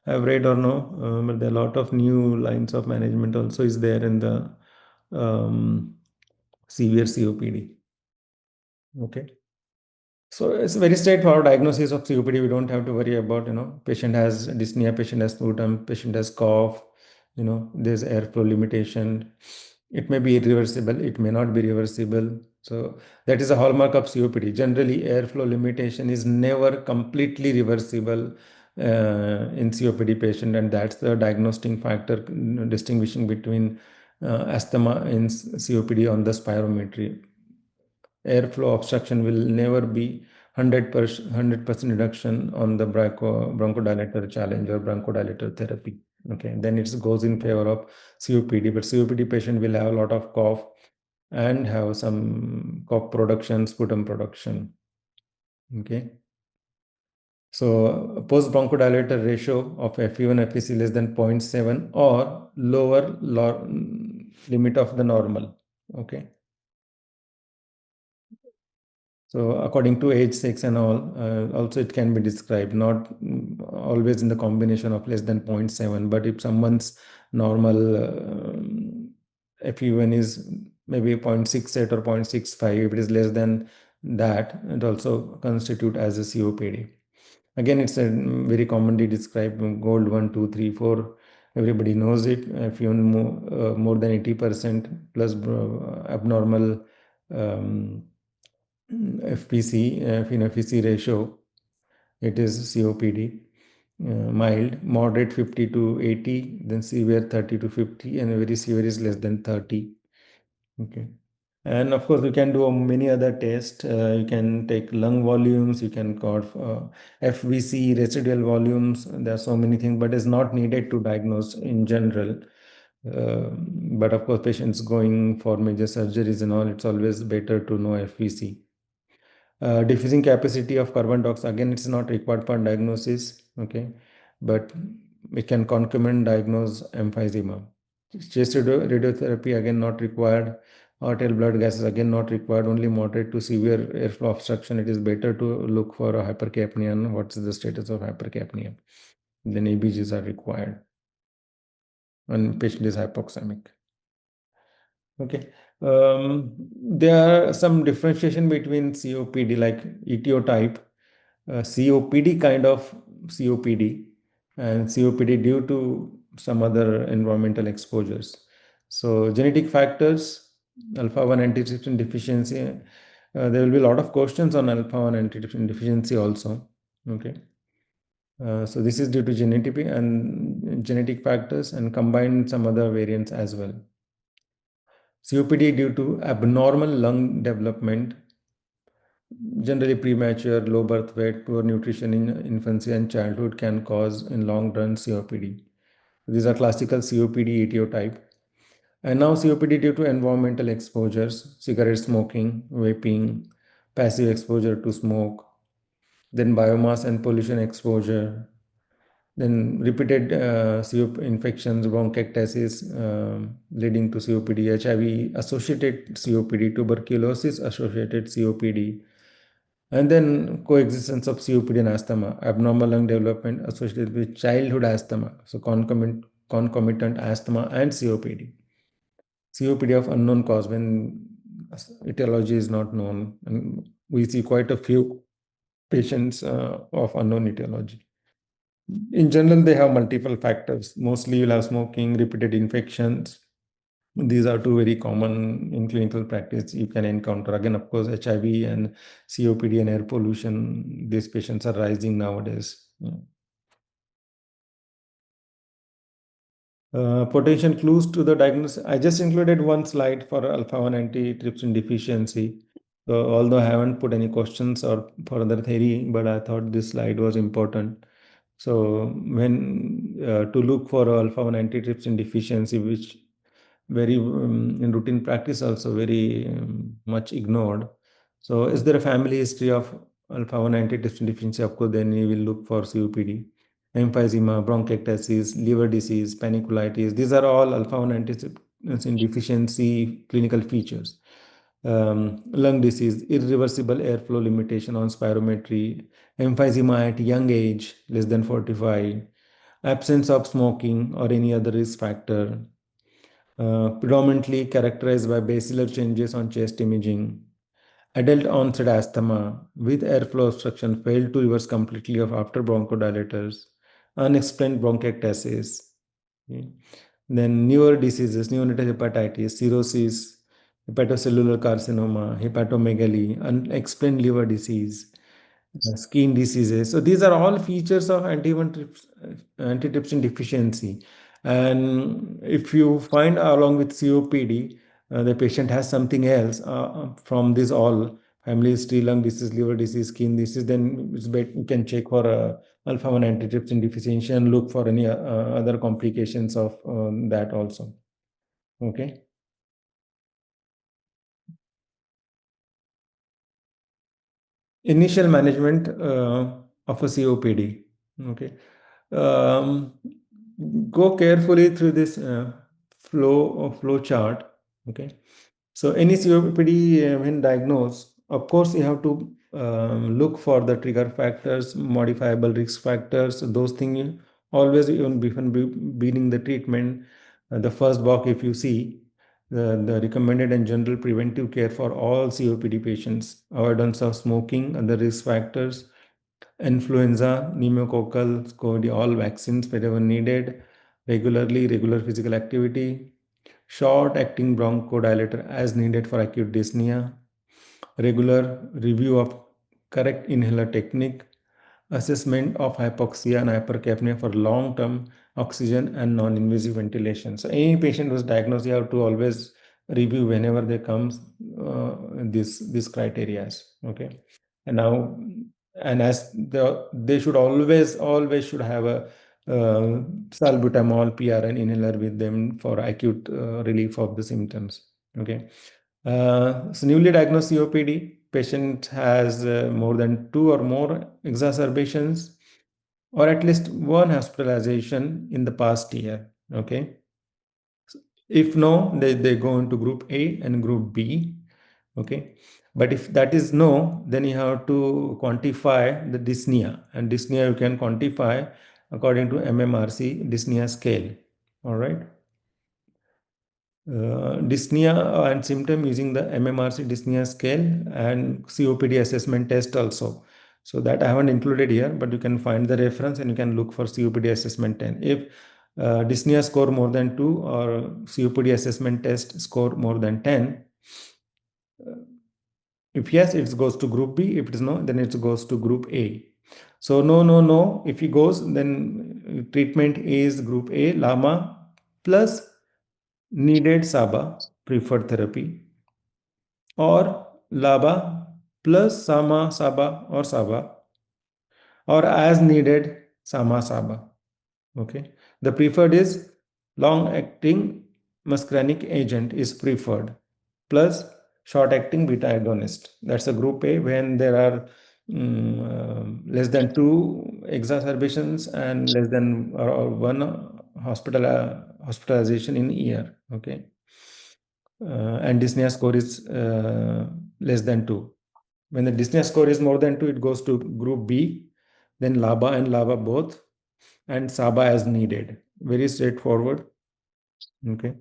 have read or no, but there are a lot of new lines of management also is there in the severe COPD. Okay. So it's a very straightforward diagnosis of COPD. We don't have to worry about, patient has dyspnea, patient has sputum, patient has cough, there's airflow limitation. It may be irreversible, it may not be reversible. So that is a hallmark of COPD. Generally, airflow limitation is never completely reversible in COPD patient, and that's the diagnostic factor distinguishing between asthma and COPD on the spirometry. Airflow obstruction will never be 100% reduction on the bronchodilator challenge or bronchodilator therapy. Okay, then it goes in favor of COPD, but COPD patient will have a lot of cough and have some cough production, sputum production. Okay. So post bronchodilator ratio of FE1 FVC less than 0.7 or lower limit of the normal. Okay. So according to age, sex and all, also it can be described, not always in the combination of less than 0.7, but if someone's normal FE1 is maybe 0.68 or 0.65, if it is less than that, it also constitute as a COPD. Again, it's a very commonly described gold 1, 2, 3, 4. Everybody knows it. If you more than 80% plus abnormal FPC, FNFPC ratio, it is COPD. Mild, moderate 50 to 80, then severe 30 to 50, and very severe is less than 30. Okay. And of course, you can do many other tests. You can take lung volumes, you can call FVC, residual volumes. There are so many things, but it's not needed to diagnose in general. But of course, patients going for major surgeries and all, it's always better to know FVC. Diffusing capacity of carbon dioxide, again, it's not required for diagnosis, okay, but we can concomitant diagnose emphysema. Chest radiotherapy, again, not required. Arterial blood gases, again, not required. Only moderate to severe airflow obstruction, it is better to look for a hypercapnia and what's the status of hypercapnia. Then ABGs are required when patient is hypoxemic. Okay. There are some differentiation between COPD, like ETO type, COPD kind of COPD, and COPD due to some other environmental exposures. So genetic factors, alpha-1 antitrypsin deficiency, there will be a lot of questions on alpha-1 antitrypsin deficiency also. Okay. So this is due to genetic factors and combined some other variants as well. COPD due to abnormal lung development, generally premature, low birth weight, poor nutrition in infancy and childhood can cause in long run COPD. These are classical COPD ETO type. And now COPD due to environmental exposures, cigarette smoking, vaping, passive exposure to smoke, then biomass and pollution exposure, then repeated infections, bronchiectasis leading to COPD, HIV associated COPD, tuberculosis associated COPD, and then coexistence of COPD and asthma, abnormal lung development associated with childhood asthma, so concomitant asthma and COPD. COPD of unknown cause when etiology is not known, and we see quite a few patients of unknown etiology. In general, they have multiple factors. Mostly you'll have smoking, repeated infections. These are two very common in clinical practice you can encounter. Again, of course, HIV and COPD and air pollution, these patients are rising nowadays. Potential clues to the diagnosis. I just included one slide for alpha-1 antitrypsin deficiency. So although I haven't put any questions or further theory, but I thought this slide was important. So when to look for alpha-1 antitrypsin deficiency, which very in routine practice also very much ignored. So is there a family history of alpha-1 antitrypsin deficiency? Of course, then you will look for COPD, emphysema, bronchiectasis, liver disease, paniculitis. These are all alpha-1 deficiency clinical features. Lung disease, irreversible airflow limitation on spirometry, emphysema at young age, less than 45, absence of smoking or any other risk factor, predominantly characterized by basilar changes on chest imaging, adult onset asthma with airflow obstruction failed to reverse completely of after bronchodilators, unexplained bronchiectasis. Okay. Then newer diseases, neonatal hepatitis, cirrhosis, hepatocellular carcinoma, hepatomegaly, unexplained liver disease, skin diseases. So these are all features of antitrypsin deficiency. And if you find along with COPD, the patient has something else from this all family history, lung disease, liver disease, skin disease, then it's better you can check for alpha-1 antitrypsin deficiency and look for any other complications of that also. Okay. Initial management of a COPD. Okay. Um, go carefully through this flow chart. Okay. So any COPD when diagnosed, of course, you have to look for the trigger factors, modifiable risk factors, those things always even before beginning the treatment. The first box, if you see, the recommended and general preventive care for all COPD patients, avoidance of smoking and the risk factors, influenza, pneumococcal, COVID, all vaccines wherever needed, regular physical activity, short-acting bronchodilator as needed for acute dyspnea, regular review of correct inhaler technique, assessment of hypoxia and hypercapnia for long-term oxygen and non-invasive ventilation. So any patient who's diagnosed, you have to always review whenever they comes these criterias. Okay, and now and as they should always should have a salbutamol PRN inhaler with them for acute relief of the symptoms. Okay. So newly diagnosed COPD patient has more than 2 or more exacerbations or at least one hospitalization in the past year. Okay. If no, they go into group A and group B. Okay. But if that is no, then you have to quantify the dyspnea, and dyspnea you can quantify according to MMRC dyspnea scale. All right. Dyspnea and symptom using the MMRC dyspnea scale and COPD assessment test also. So that I haven't included here, but you can find the reference and you can look for COPD assessment 10. If dyspnea score more than 2 or COPD assessment test score more than 10, if yes, it goes to group B. If it is no, then it goes to group A. So no. If he goes, then treatment is group A, LAMA plus needed SABA preferred therapy, or LABA plus SAMA SABA or SABA, or as needed SAMA SABA. Okay, the preferred is long acting muscarinic agent is preferred plus short acting beta agonist. That's a group A when there are less than 2 exacerbations and less than or one hospitalization in a year. Okay. And dyspnea score is less than 2. When the dyspnea score is more than 2, it goes to group B, then LABA and LABA both, and SABA as needed. Very straightforward. Okay.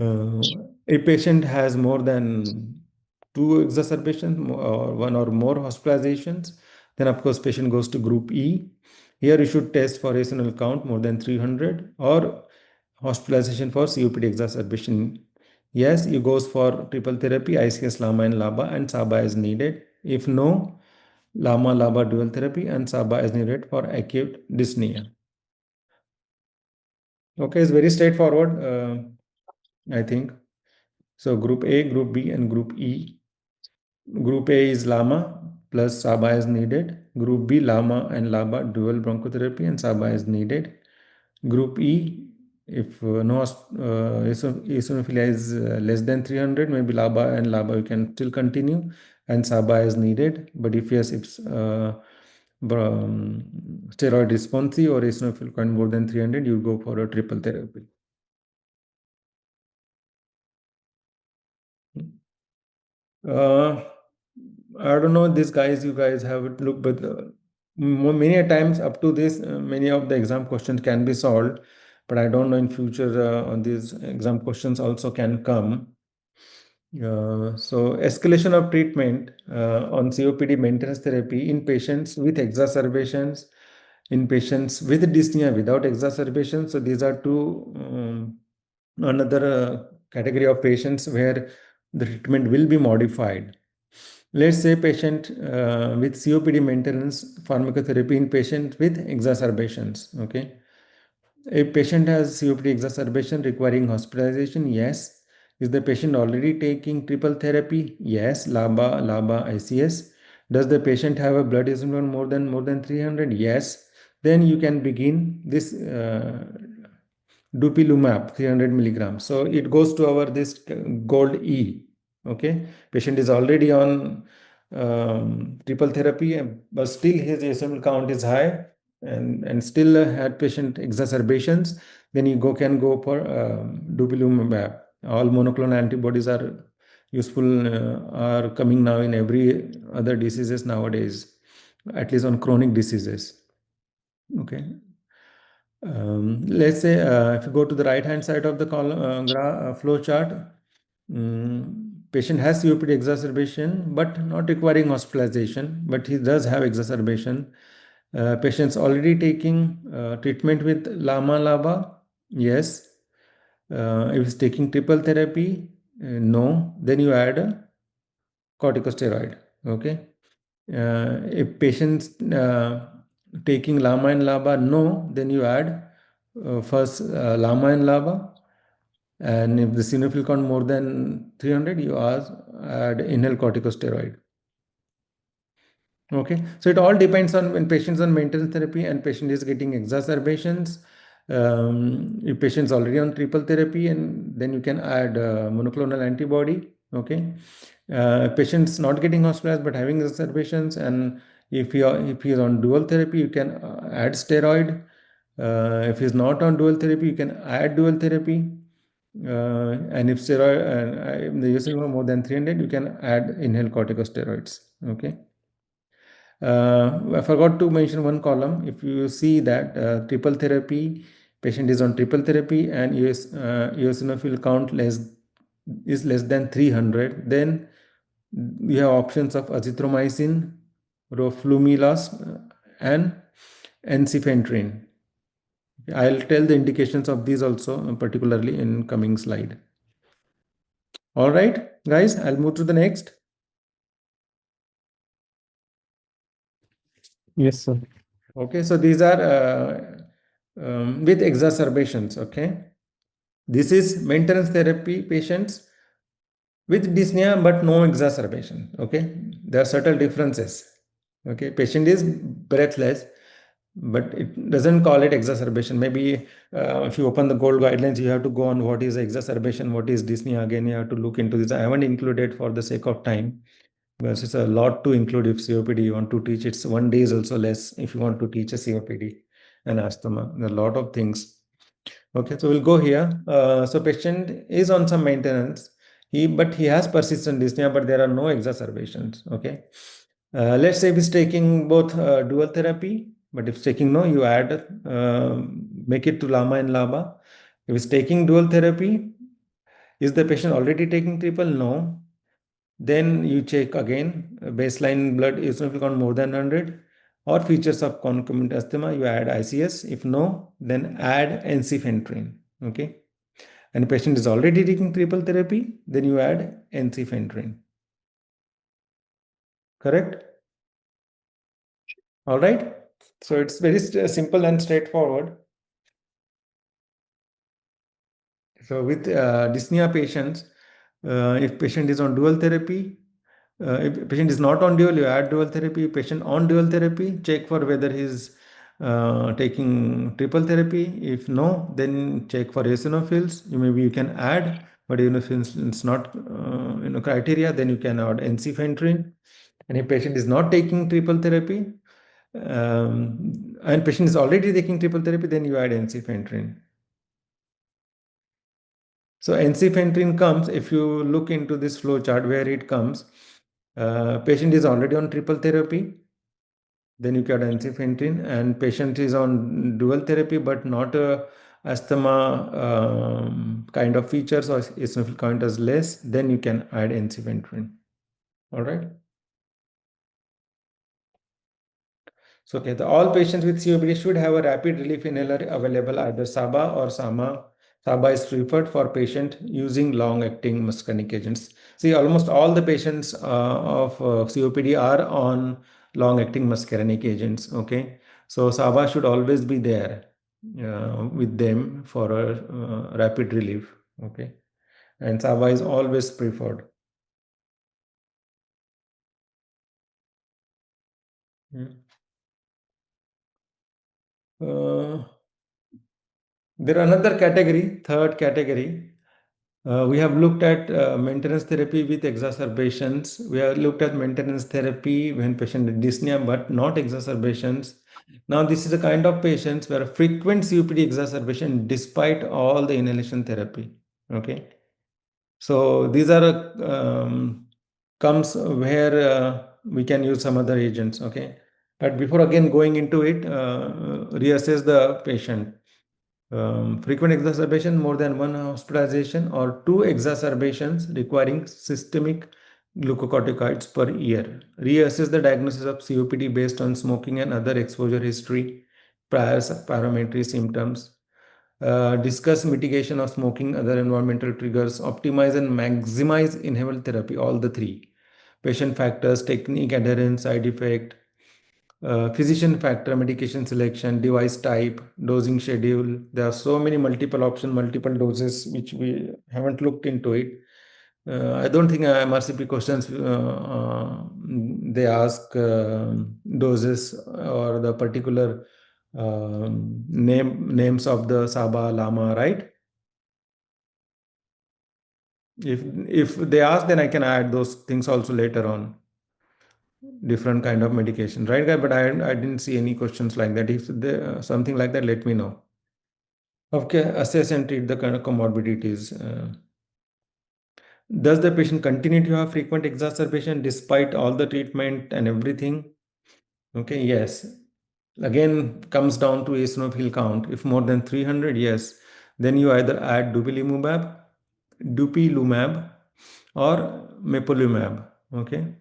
A patient has more than 2 exacerbations or 1 or more hospitalizations, then of course patient goes to group E. Here you should test for eosinophil count more than 300 or hospitalization for COPD exacerbation. Yes, you goes for triple therapy, ICS, LAMA and LABA, and SABA is needed. If no, LAMA, LABA dual therapy and SABA is needed for acute dyspnea. Okay, it's very straightforward, I think. So group A, group B, and group E. Group A is LAMA plus SABA is needed. Group B, LAMA and LABA dual bronchotherapy and SABA is needed. Group E, if no eosinophilia is less than 300, maybe LABA and LABA you can still continue and SABA is needed. But if yes, it's steroid responsive or eosinophil count more than 300, you go for a triple therapy. I don't know these guys, you guys have it look, but many a times up to this, many of the exam questions can be solved, but I don't know in future on these exam questions also can come. So escalation of treatment on COPD maintenance therapy in patients with exacerbations, in patients with dyspnea without exacerbations. So these are two another category of patients where the treatment will be modified. Let's say patient with COPD maintenance pharmacotherapy in patient with exacerbations. Okay. A patient has COPD exacerbation requiring hospitalization. Yes. Is the patient already taking triple therapy? Yes. LABA, ICS. Does the patient have a blood eosinophil more than 300? Yes. Then you can begin this dupilumab 300 milligrams. So it goes to our this gold E. Okay, patient is already on triple therapy, but still his eosinophil count is high, and still had patient exacerbations. Then you can go for dupilumab. All monoclonal antibodies are useful, are coming now in every other diseases nowadays, at least on chronic diseases. Okay. Let's say if you go to the right hand side of the column flow chart, patient has COPD exacerbation but not requiring hospitalization, but he does have exacerbation. Patient's already taking treatment with LAMA-LABA. Yes. If he's taking triple therapy, no. Then you add a corticosteroid. Okay. If patient's taking LAMA and LABA, no. Then you add first LAMA and LABA. And if the eosinophil count more than 300, you add inhaled corticosteroid. Okay, so it all depends on when patients on maintenance therapy and patient is getting exacerbations. If patient's already on triple therapy, and then you can add monoclonal antibody. Okay, patient's not getting hospitalized but having exacerbations, and if he is on dual therapy, you can add steroid. If he's not on dual therapy, you can add dual therapy. And if steroid and the using more than 300, you can add inhaled corticosteroids. Okay. I forgot to mention one column. If you see that triple therapy, patient is on triple therapy and eosinophil count is less than 300, then we have options of azithromycin, roflumilast, and ensifentrine. I'll tell the indications of these also, particularly in coming slide. All right, guys, I'll move to the next. Yes, sir. Okay, so these are with exacerbations. Okay, this is maintenance therapy patients with dyspnea but no exacerbation. Okay, there are subtle differences. Okay, patient is breathless, but it doesn't call it exacerbation. Maybe if you open the gold guidelines, you have to go on what is exacerbation, what is dyspnea. Again, you have to look into this. I haven't included for the sake of time, because it's a lot to include. If COPD you want to teach, it's 1 day is also less if you want to teach a COPD and asthma. There are a lot of things. Okay, so we'll go here. So patient is on some maintenance. But he has persistent dyspnea, but there are no exacerbations. Okay. Let's say if he's taking both dual therapy, but if taking no, you add, make it to LAMA and LABA. If he's taking dual therapy, is the patient already taking triple? No. Then you check again, baseline blood eosinophil count more than 100, or features of concomitant asthma, you add ICS. If no, then add ensifentrine. Okay. And the patient is already taking triple therapy, then you add ensifentrine. Correct? All right. So it's very simple and straightforward. So with dyspnea patients, if patient is on dual therapy, if patient is not on dual, you add dual therapy. Patient on dual therapy, check for whether he's taking triple therapy. If no, then check for eosinophils. Maybe you can add, but if it's not criteria, then you can add ensifentrine. And if patient is not taking triple therapy, and patient is already taking triple therapy, then you add ensifentrine. So ensifentrine comes, if you look into this flow chart where it comes, patient is already on triple therapy, then you get ensifentrine, and patient is on dual therapy but not a asthma kind of features or eosinophil count is less, then you can add ensifentrine. All right. So, okay, all patients with COPD should have a rapid relief inhaler available, either SABA or SAMA. SABA is preferred for patient using long-acting muscarinic agents. See, almost all the patients of COPD are on long-acting muscarinic agents. Okay, so SABA should always be there with them for a rapid relief. Okay, and SABA is always preferred. Hmm. There are another category, third category. We have looked at maintenance therapy with exacerbations. We have looked at maintenance therapy when patient had dyspnea, but not exacerbations. Now, this is a kind of patients where frequent COPD exacerbation despite all the inhalation therapy. Okay. So these are comes where we can use some other agents. Okay. But before again going into it, reassess the patient. Frequent exacerbation, more than one hospitalization, or two exacerbations requiring systemic glucocorticoids per year. Reassess the diagnosis of COPD based on smoking and other exposure history, prior parametry symptoms. Discuss mitigation of smoking, other environmental triggers, optimize and maximize inhaled therapy, all the three. Patient factors, technique, adherence, side effect, physician factor, medication selection, device type, dosing schedule. There are so many multiple options, multiple doses, which we haven't looked into it. I don't think MRCP questions they ask doses or the particular names of the Saba Lama, right? If they ask, then I can add those things also later on. Different kind of medication, right, guy? But I didn't see any questions like that. If there something like that, let me know. Okay, assess and treat the kind of comorbidities. Does the patient continue to have frequent exacerbation despite all the treatment and everything? Okay, yes. Again, comes down to eosinophil count. If more than 300, yes, then you either add dupilumab, or mepolumab. Okay.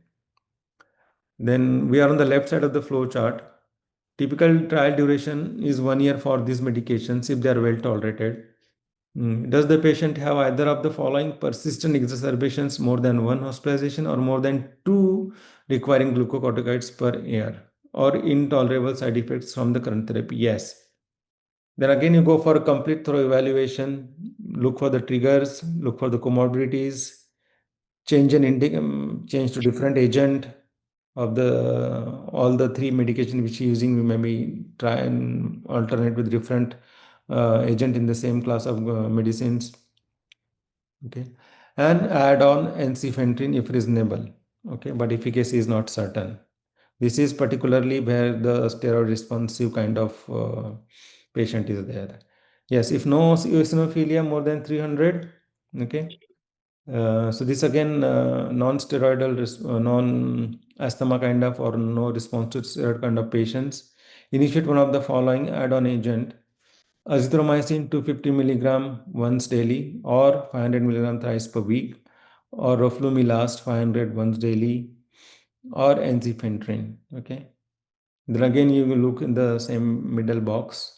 Then we are on the left side of the flow chart. Typical trial duration is 1 year for these medications if they are well tolerated. Does the patient have either of the following: persistent exacerbations, more than one hospitalization, or more than two requiring glucocorticoids per year, or intolerable side effects from the current therapy? Yes. Then again, you go for a complete thorough evaluation, look for the triggers, look for the comorbidities, change to different agent of the all the three medication which you're using. We maybe try and alternate with different agent in the same class of medicines. Okay, and add on ensifentrine if reasonable. Okay, but efficacy is not certain. This is particularly where the steroid responsive kind of patient is there. Yes, if no eosinophilia more than 300. Okay. So this again non-steroidal, non-asthma kind of or no response to steroid kind of patients. Initiate one of the following add-on agent: azithromycin 250 milligram once daily, or 500 milligram thrice per week, or roflumilast 500 once daily, or ensifentrine. Okay. Then again you will look in the same middle box.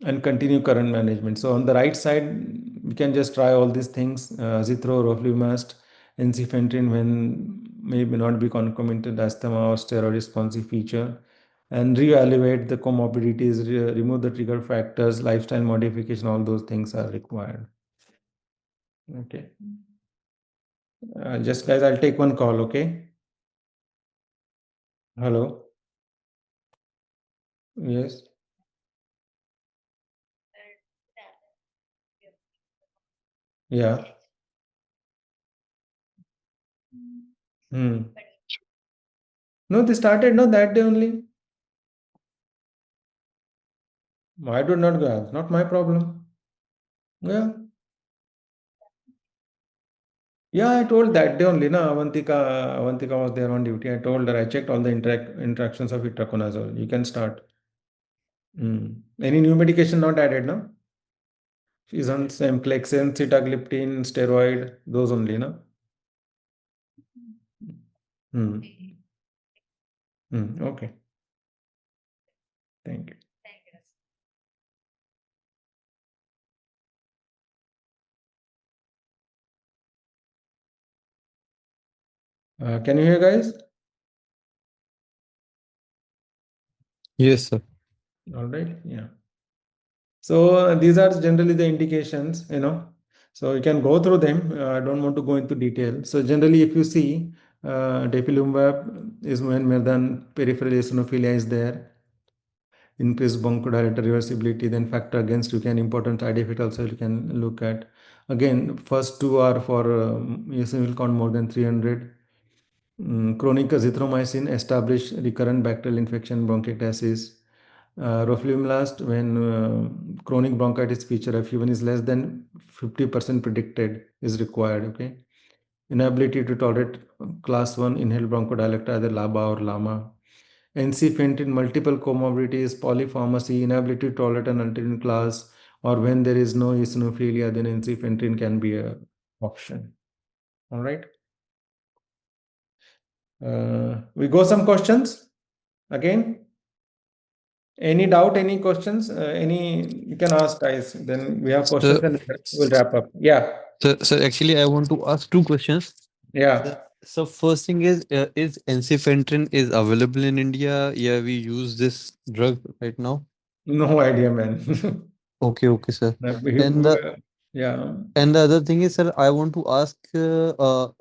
And continue current management. So on the right side, we can just try all these things: azithro, roflumilast, ensifentrine when maybe not be concomitant asthma or steroid responsive feature, and reevaluate the comorbidities, remove the trigger factors, lifestyle modification. All those things are required. Okay. Just guys, I'll take one call. Okay. Hello. Yes. Yeah. Hmm. No, they started no that day only. I do not go. It's not my problem. Yeah. Yeah, I told that day only, na, Avantika was there on duty. I told her, I checked all the interactions of itraconazole. You can start. Any new medication not added, no? She's on same Clexane, sitagliptin, steroid, those only, no? Hmm. Okay. Thank you. Can you hear, guys? Yes, sir. All right. Yeah. So these are generally the indications, So you can go through them. I don't want to go into detail. So generally, if you see, depilumab is when more than peripheral eosinophilia is there, increased bronchodilator reversibility, then factor against you can important side effect also you can look at. Again, first two are for eosinophil count more than 300. Chronic azithromycin establish recurrent bacterial infection bronchiectasis. Roflumilast, when chronic bronchitis feature FU1 is less than 50% predicted, is required. Okay. Inability to tolerate class 1 inhaled bronchodilator, either LABA or LAMA. Ensifentrine, multiple comorbidities, polypharmacy, inability to tolerate an alternate class, or when there is no eosinophilia, then ensifentrine can be a option. All right. We go some questions again. Any doubt, any questions? You can ask, guys. Then we have questions and we'll wrap up. Yeah. So actually, I want to ask two questions. Yeah. So first thing is ensifentrine is available in India? Yeah, we use this drug right now. No idea, man. Okay, sir. Uh, And we- the yeah. and the other thing is, sir, I want to ask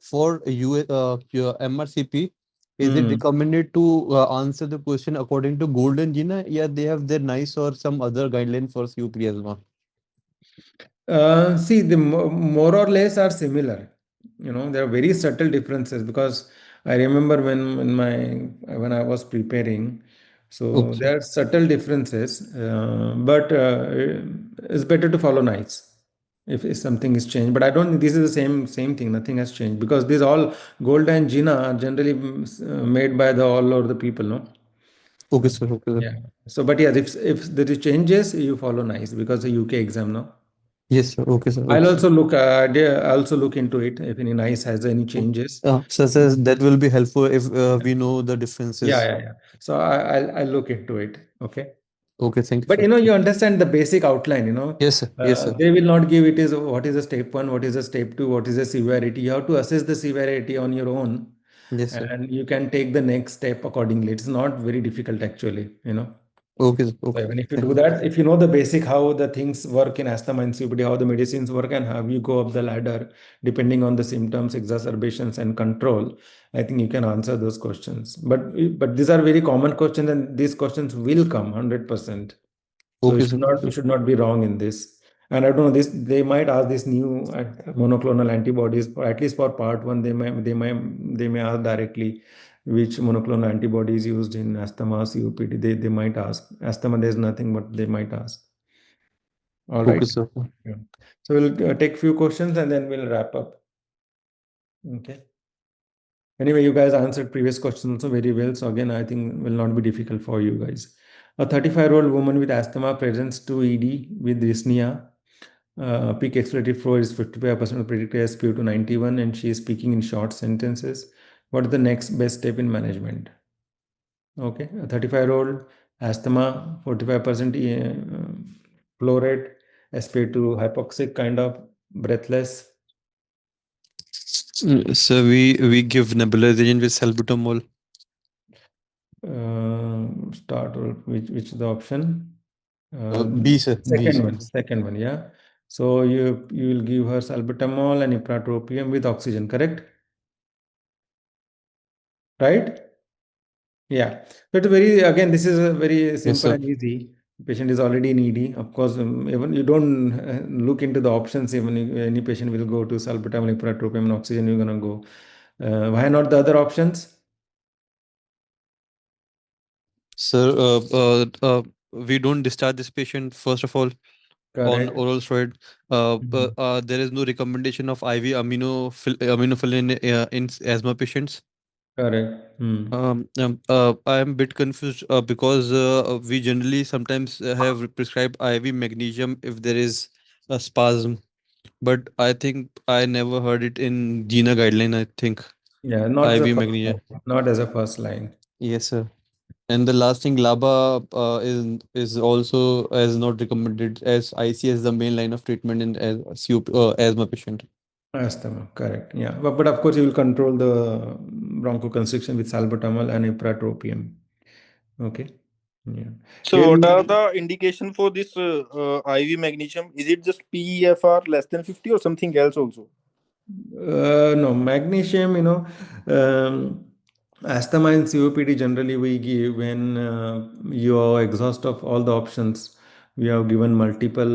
for your MRCP, is it Hmm. recommended to answer the question according to Golden Gina? Yeah, they have their nice or some other guideline for COPD as well. See, the more or less are similar. There are very subtle differences because I remember when I was preparing, so Okay. there are subtle differences, but it's better to follow nice if something is changed. But I don't think this is the same thing. Nothing has changed because these all gold and Gina are generally made by the all over the people, no? Okay, sir. Okay, sir. Yeah. So, but yeah, if there is changes, you follow nice because the UK exam, no? Yes, sir. Okay, sir. I'll Okay, sir. also look. I'll also look into it if any nice has any changes. Sir, that will be helpful if we know the Yeah, differences. yeah, yeah. So I'll look into it. Okay. Okay, thank you, But sir. you understand the basic outline. Yes, sir. Yes, sir. They will not give it is what is a step one, what is a step two, what is a severity. You have to assess the severity on your own, Yes, sir. and you can take the next step accordingly. It's not very difficult actually. Okay, sir. So Okay. even if you do that, if you know the basic how the things work in asthma and COPD, how the medicines work, and how you go up the ladder depending on the symptoms, exacerbations, and control, I think you can answer those questions. But these are very common questions, and these questions will come 100%. So Okay, sir. you should not be wrong in this. And I don't know this. They might ask this new monoclonal antibodies, or at least for part one. They may ask directly which monoclonal antibody is used in asthma, COPD. They might ask. Asthma, there's nothing, but they might ask. All Okay, right. sir. Yeah. So we'll take few questions and then we'll wrap up. Okay. Anyway, you guys answered previous questions also very well. So again, I think will not be difficult for you guys. A 35-year-old woman with asthma presents to ED with dyspnea. Peak expiratory flow is 55% predicted SPO to 91, and she is speaking in short sentences. What is the next best step in management? Okay, a 35-year-old asthma, 45% flow rate, SPO2 hypoxic, kind of breathless. So we give nebulization with salbutamol. Start or which is the option? B, sir. B, sir. Second one, yeah. So you will give her salbutamol and ipratropium with oxygen, correct? Right? Yeah. But again, this is a very Yes, simple sir. and easy. Patient is already in ED. Of course, even you don't look into the options. Even if any patient will go to salbutamol, ipratropium, and oxygen, you're gonna go. Why not the other options? Sir, we don't discharge this patient first of all. on Correct. oral steroid. There is no recommendation of IV aminophylline in asthma patients. Correct. I am a bit confused because we generally sometimes have prescribed IV magnesium if there is a spasm, but I think I never heard it in GINA guideline. I think Yeah, not the IV first magnesium. line, not as a first line. Yes, sir. And the last thing, LABA is also as not recommended as IC as the main line of treatment in asthma patient. Asthma, correct. Yeah, but of course you will control the bronchoconstriction with salbutamol and ipratropium. Okay. Yeah. So Here what you are the indication for this IV magnesium? Is it just PEFR less than 50 or something else also? no magnesium. Asthma and COPD generally we give when you are exhaust of all the options. We have given multiple,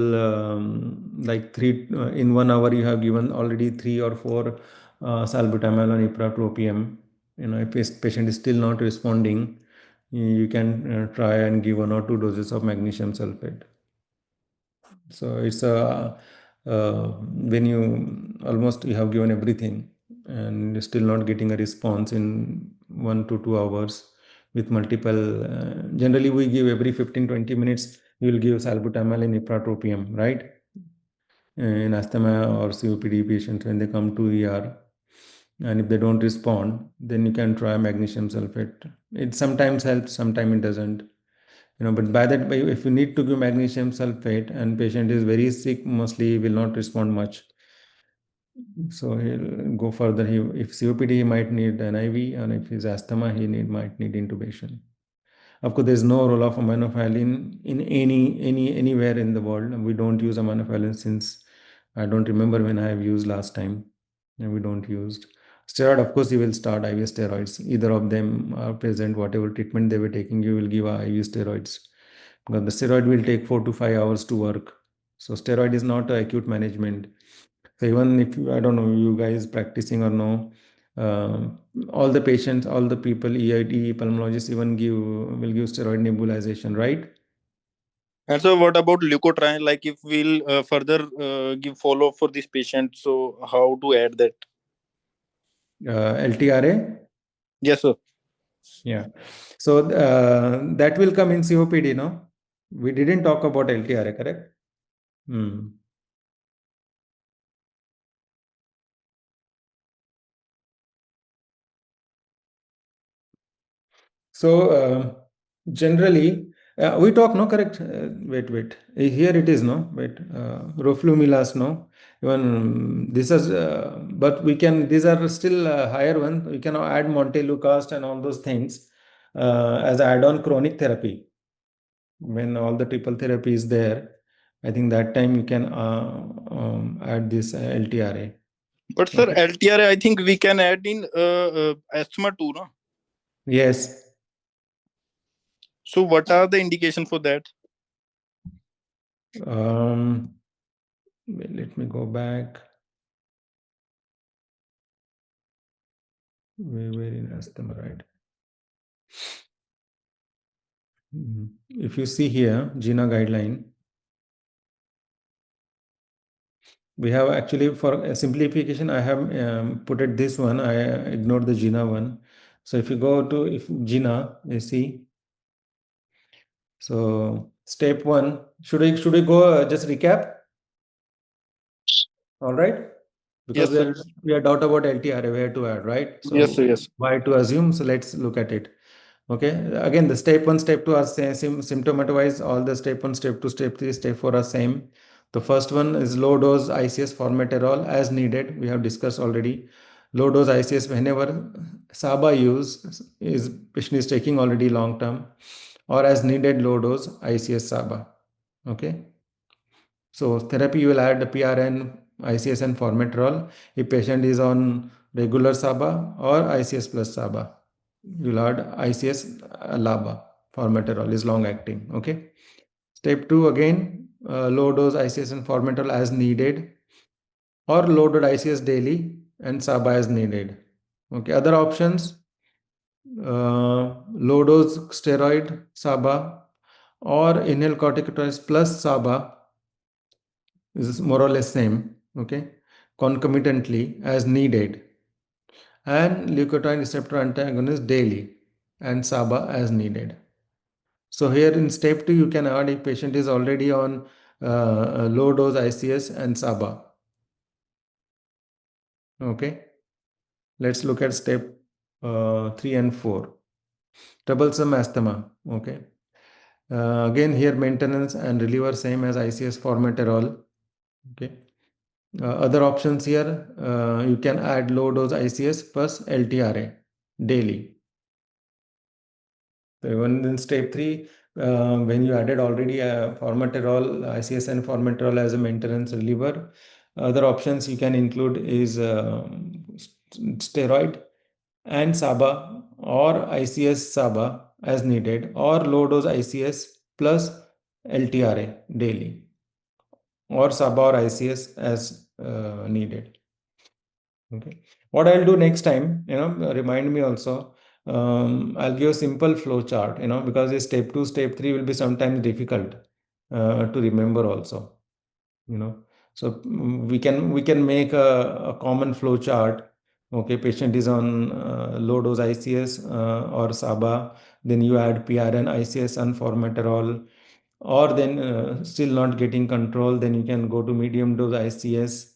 like three in 1 hour. You have given already 3 or 4 salbutamol and ipratropium. If a patient is still not responding, you can try and give 1 or 2 doses of magnesium sulfate. So it's when you almost you have given everything and you're still not getting a response in 1 to 2 hours with multiple. Generally, we give every 15-20 minutes. You will give salbutamol and ipratropium, right? In asthma or COPD patients when they come to ER, and if they don't respond, then you can try magnesium sulfate. It sometimes helps, sometimes it doesn't. But if you need to give magnesium sulfate and patient is very sick, mostly he will not respond much. So he'll go further. If COPD, he might need an IV, and if he's asthma, might need intubation. Of course, there's no role of aminophylline in anywhere in the world. We don't use aminophylline since I don't remember when I have used last time. And we don't use steroid. Of course, you will start IV steroids. Either of them are present, whatever treatment they were taking, you will give IV steroids because the steroid will take 4 to 5 hours to work. So steroid is not a acute management. So even if I don't know you guys practicing or no, all the patients, all the people, EID, pulmonologists even will give steroid nebulization, right? And so what about leukotriene? Like if we'll further give follow up for this patient, so how to add that? LTRA. Yes, sir. Yeah. So that will come in COPD, no? We didn't talk about LTRA, correct? Hmm. So generally, we talk no correct. Wait. Here it is no. Wait. Roflumilast no. Even this is, but we can. These are still higher one. We can add montelukast and all those things as add-on chronic therapy. When all the triple therapy is there, I think that time you can add this LTRA. But sir, Okay. LTRA, I think we can add in asthma too, no? Yes. So what are the indication for that? Let me go back. We were in asthma, right? If you see here, GINA guideline, we have actually for a simplification, I have put it this one. I ignored the GINA one. So if you go to GINA, you see. So step one, should I go just recap? All right. Because Yes, sir. we are doubt about LTRA, where to add, right? Yes, sir. So Yes. why to assume? So let's look at it. Okay. Again, the step one, step two are same symptomat-wise. All the step one, step two, step three, step four are same. The first one is low dose ICS formoterol as needed. We have discussed already. Low dose ICS whenever SABA use is patient is taking already long term, or as needed low dose ICS SABA. Okay. So therapy you will add the PRN, ICS and formoterol if patient is on regular SABA or ICS plus SABA. You will add ICS LABA, formoterol is long acting. Okay. Step 2 again, low dose ICS and formoterol as needed or loaded ICS daily and SABA as needed. Okay. Other options, low dose steroid SABA or inhaled corticosteroids plus SABA This is more or less same, okay, concomitantly as needed, and leukotriene receptor antagonist daily, and SABA as needed. So here in step 2, you can add if patient is already on low dose ICS and SABA. Okay, let's look at step 3 and 4. Troublesome asthma. Okay, again here maintenance and reliever same as ICS formoterol. Okay, other options here, you can add low dose ICS plus LTRA daily. So even in step 3, when you added already formoterol, ICS and formoterol as a maintenance reliever, other options you can include is steroid and SABA or ICS SABA as needed, or low dose ICS plus LTRA daily, or SABA or ICS as needed. Okay. What I'll do next time, remind me also. I'll give a simple flow chart, because the step 2, step 3 will be sometimes difficult to remember also, So we can make a common flow chart. Okay, patient is on low dose ICS or SABA, then you add PRN, ICS, and formoterol, or then still not getting control, then you can go to medium dose ICS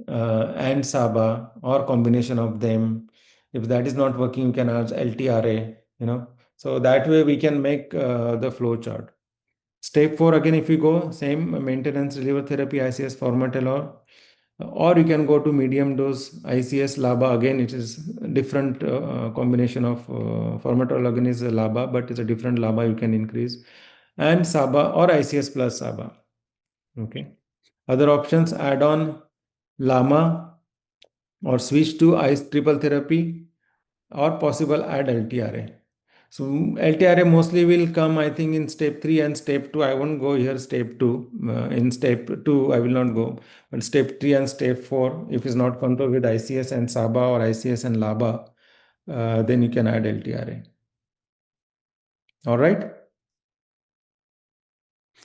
and SABA, or combination of them. If that is not working, you can add LTRA, so that way we can make the flow chart. Step 4, again, if you go, same maintenance reliever therapy, ICS formoterol, or you can go to medium dose ICS LABA. Again, it is different combination of formoterol again is a LABA, but it's a different LABA you can increase, and SABA or ICS plus SABA. Okay. Other options, add on LAMA or switch to ICE triple therapy, or possible add LTRA. So LTRA mostly will come, I think, in step 3 and step 2. I won't go here step 2. In step 2, I will not go. But step 3 and step 4, if it's not controlled with ICS and SABA or ICS and LABA, then you can add LTRA. All right.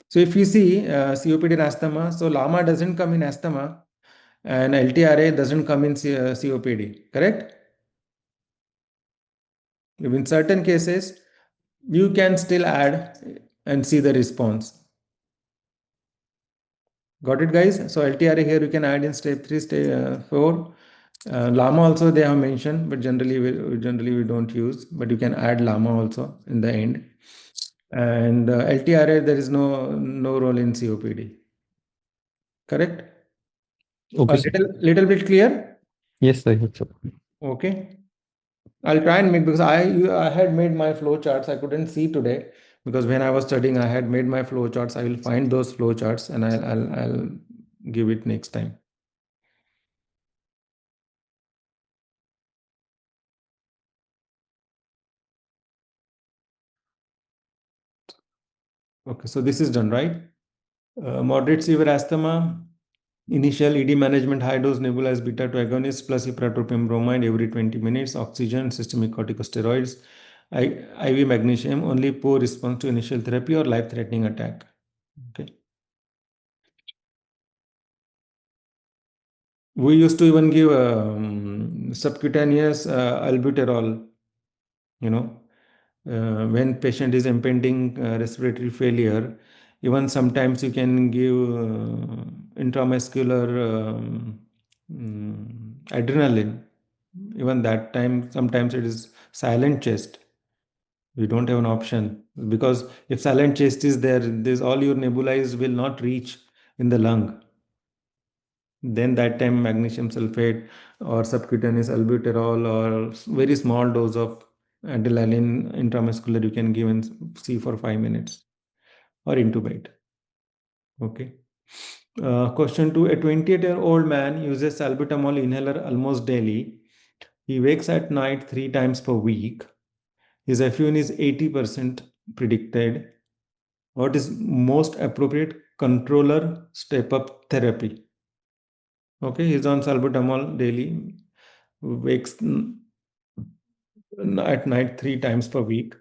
So if you see COPD and asthma, so LAMA doesn't come in asthma and LTRA doesn't come in COPD, correct? In certain cases, you can still add and see the response. Got it, guys? So LTRA here you can add in step 3, step 4. LAMA also they have mentioned, but generally we don't use. But you can add LAMA also in the end. And LTRA, there is no role in COPD. Correct? Okay, A sir. little bit clear? Yes, I hope so. Okay. I'll try and make, because I had made my flow charts. I couldn't see today because when I was studying, I had made my flow charts. I will find those flow charts and I'll give it next time. Okay, so this is done, right? Moderate severe asthma, initial ED management, high dose nebulized beta 2 agonist plus ipratropium bromide every 20 minutes, oxygen, systemic corticosteroids, IV magnesium, only poor response to initial therapy or life-threatening attack. Okay. We used to even give subcutaneous albuterol, when patient is impending respiratory failure. Even sometimes you can give intramuscular adrenaline. Even that time, sometimes it is silent chest. We don't have an option, because if silent chest is there, all your nebulized will not reach in the lung. Then that time magnesium sulfate or subcutaneous albuterol or very small dose of adrenaline intramuscular you can give and see for 5 minutes or intubate. Okay. Question 2. A 28-year-old man uses salbutamol inhaler almost daily. He wakes at night 3 times per week. His FUN is 80% predicted. What is most appropriate controller step-up therapy? Okay, he's on salbutamol daily, wakes at night 3 times per week.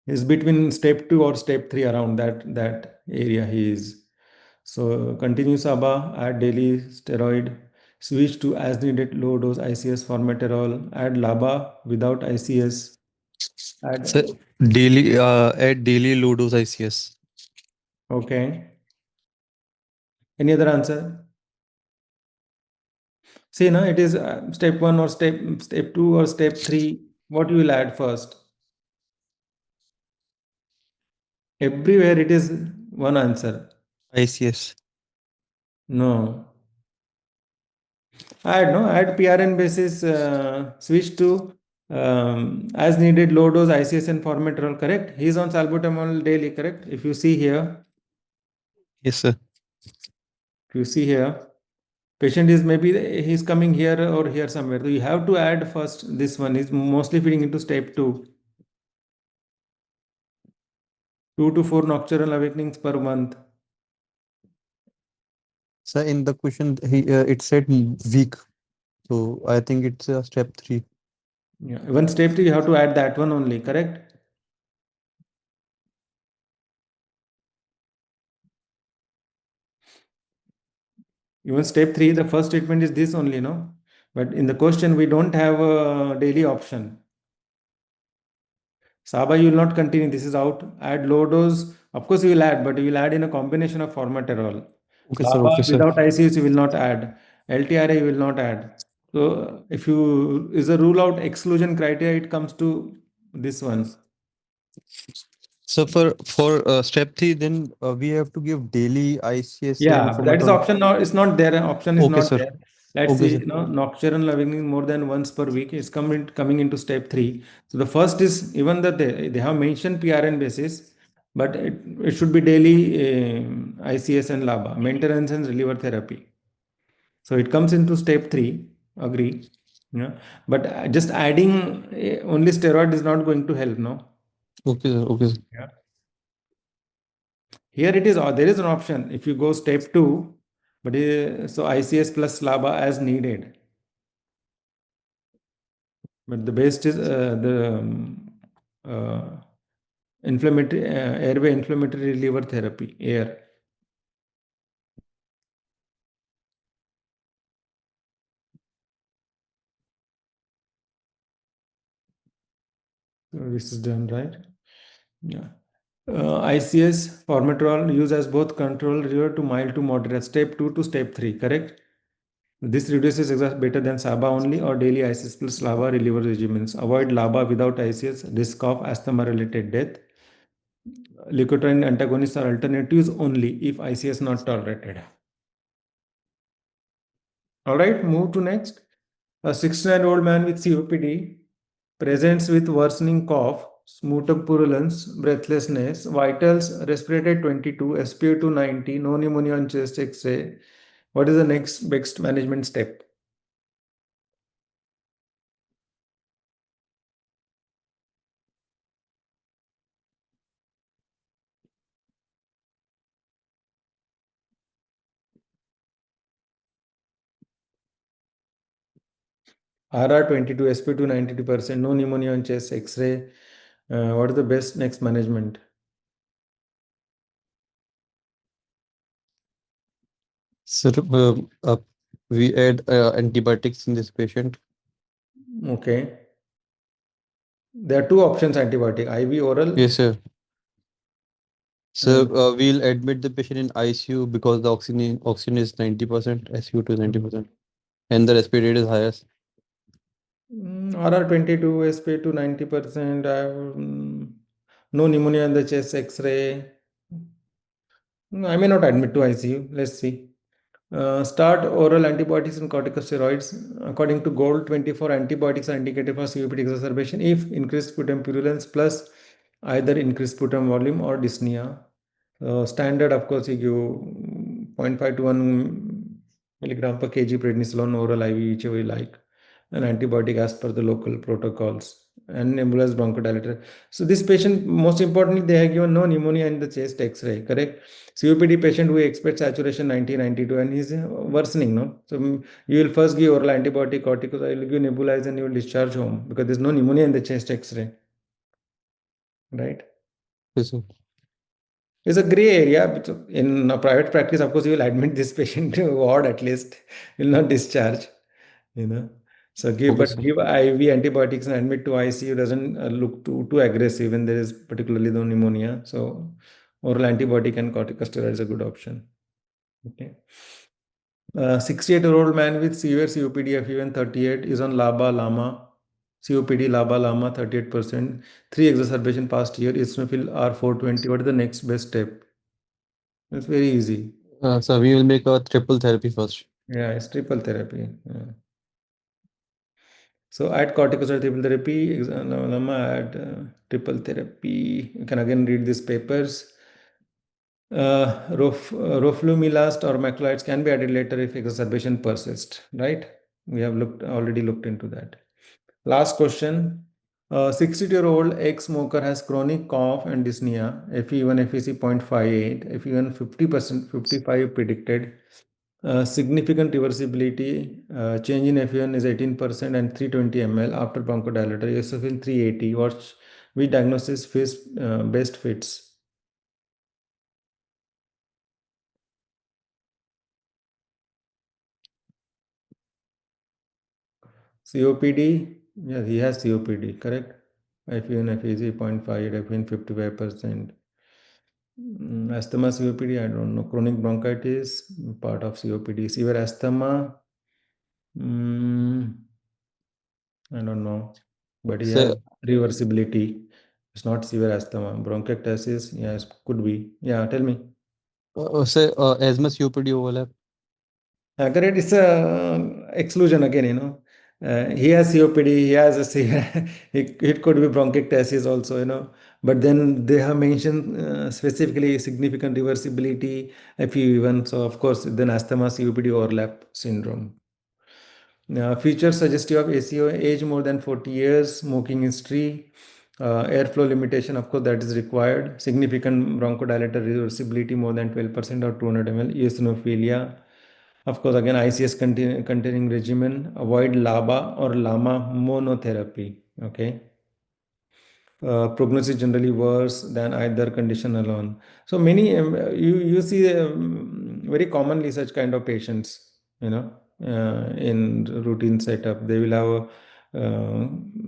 He's between step 2 or step 3, around that area he is. So continue SABA, add daily steroid, switch to as needed low dose ICS formoterol, add LABA without ICS, add. Sir, daily at daily low dose ICS. Okay. Any other answer? See, now it is step 1 or step 2 or step 3. What you will add first? Everywhere it is one answer. ICS. No. Add PRN basis, switch to as needed low dose ICS and formoterol, correct? He is on salbutamol daily, correct? If you see here, Yes, sir. patient is maybe he's coming here or here somewhere. So you have to add first this one is mostly fitting into step 2. 2 to 4 nocturnal awakenings per month. Sir, in the question, it said week. So I think it's step 3. Yeah. Even step 3, you have to add that one only, correct? Even step 3, the first statement is this only, no? But in the question, we don't have a daily option. Saba, you will not continue. This is out. Add low dose. Of course, you will add, but you will add in a combination of formoterol. Okay, sir. LABA Okay, sir. without ICS, you will not add. LTRA, you will not add. So, if you is a rule out exclusion criteria, it comes to this one. So for step 3, then we have to give daily ICS and Yeah, that is formoterol. option. Now it's not there. Option is Okay, not sir. there. Let's Okay, see. sir. Nocturnal awakening more than once per week is coming into step 3. So the first is even that they have mentioned PRN basis, but it should be daily ICS and LABA maintenance and reliever therapy. So it comes into step 3. Agree. Yeah, but just adding only steroid is not going to help. No. Okay, sir. Okay, sir. Yeah. Here it is, there is an option. If you go step 2, but so ICS plus LABA as needed. But the best is the inflammatory airway inflammatory reliever therapy, air. So this is done, right? Yeah. ICS formoterol used as both control reliever to mild to moderate. Step 2 to step 3, correct? This reduces exhaust better than SABA only or daily ICS plus LABA reliever regimens. Avoid LABA without ICS, risk of asthma related death. Leukotriene antagonists are alternatives only if ICS not tolerated. All right, move to next. A 69-year-old man with COPD presents with worsening cough, sputum purulence, breathlessness, vitals respirated 22, SpO2 90, no pneumonia on chest X-ray. What is the next best management step? RR22, SpO2 92%, no pneumonia on chest X-ray. What is the best next management? Sir, we add antibiotics in this patient. Okay. There are two options antibiotic, IV oral. Yes, sir. So And we'll admit the patient in ICU because the oxygen is 90%, SU2 is 90%, and the respiratory rate is highest. RR22, SpO2 90%. No pneumonia in the chest X-ray. I may not admit to ICU. Let's see. Start oral antibiotics and corticosteroids. According to Gold, 24 antibiotics are indicated for COPD exacerbation if increased sputum purulence plus either increased sputum volume or dyspnea. Standard, of course, you give 0.5 to 1 milligram per kg prednisolone oral IV, whichever you like, an antibiotic as per the local protocols, and nebulized bronchodilator. So this patient, most importantly, they have given no pneumonia in the chest X-ray, correct? COPD patient we expect saturation 90-92 and he's worsening, no? So you will first give oral antibiotic, corticosteroid, you will give nebulize and you will discharge home because there's no pneumonia in the chest X-ray, right? Yes, sir. It's a gray area. But in a private practice, of course, you will admit this patient to ward at least, will not discharge, you know. So give, Okay, but sir. give IV antibiotics and admit to ICU doesn't look too aggressive when there is particularly the pneumonia. So oral antibiotic and corticosteroid is a good option. Okay. 68-year-old man with severe COPD FEV1 38 is on LABA LAMA. COPD LABA LAMA 38%. 3 exacerbation past year. Eosinophil R420. What is the next best step? It's very easy. So we will make a triple therapy first. Yeah, it's triple therapy. Yeah. So add corticosteroid triple therapy, add triple therapy. You can again read these papers. Roflumilast or macrolides can be added later if exacerbation persists, right? We have already looked into that. Last question. 62-year-old ex-smoker has chronic cough and dyspnea, FE1 FEC 0.58, FE1 50%, 55 predicted. Significant reversibility, change in FE1 is 18% and 320 ml after bronchodilator, eosinophil 380. Which diagnosis best fits? COPD, yeah, he has COPD, correct? FEN, FEC 0.5, FEN 55%. Asthma, COPD, I don't know. Chronic bronchitis, part of COPD. Severe asthma, I don't know. But he has So, reversibility. It's not severe asthma. Bronchiectasis, yes, could be. Yeah, tell me. asthma COPD overlap. Correct. It's a exclusion again, you know. He has COPD, he has a it could be bronchiectasis also, you know. But then they have mentioned specifically significant reversibility, FEV1. So of course, then asthma COPD overlap syndrome. Features suggestive of ACO, age more than 40 years, smoking history, airflow limitation, of course, that is required. Significant bronchodilator reversibility more than 12% or 200 ml, eosinophilia. Of course, again, ICS containing regimen, avoid LABA or LAMA monotherapy. Okay. Prognosis generally worse than either condition alone. So many, you see very commonly such kind of patients, you know, in routine setup. They will have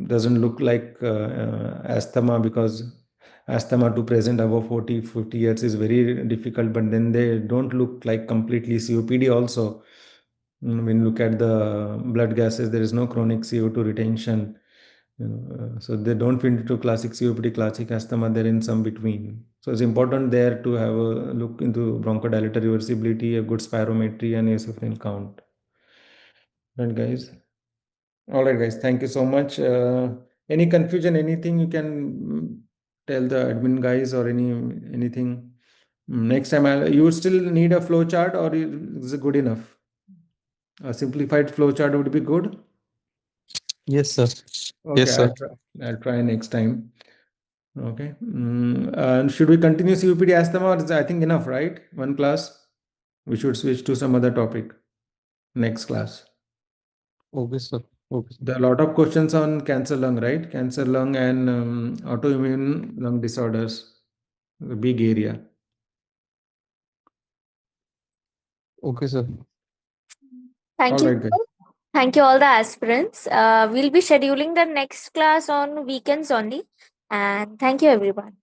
doesn't look like asthma, because asthma to present above 50 years is very difficult, but then they don't look like completely COPD also. When you look at the blood gases, there is no chronic CO2 retention. So they don't fit into classic COPD, classic asthma. They're in some between. So it's important there to have a look into bronchodilator reversibility, a good spirometry, and eosinophil count. Right, guys. All right, guys. Thank you so much. Any confusion? Anything you can tell the admin guys, or anything? Next time, you still need a flow chart, or is it good enough? A simplified flow chart would be good. Yes, sir. Okay, Yes, sir. I'll try next time. Okay. And should we continue COPD asthma, or is I think enough, right? One class. We should switch to some other topic next class. Okay, sir. Okay, sir. There are a lot of questions on cancer lung, right? Cancer lung and autoimmune lung disorders, a big area. Okay, sir. Thank All you. right, guys. Thank you, all the aspirants. We'll be scheduling the next class on weekends only. And thank you, everyone.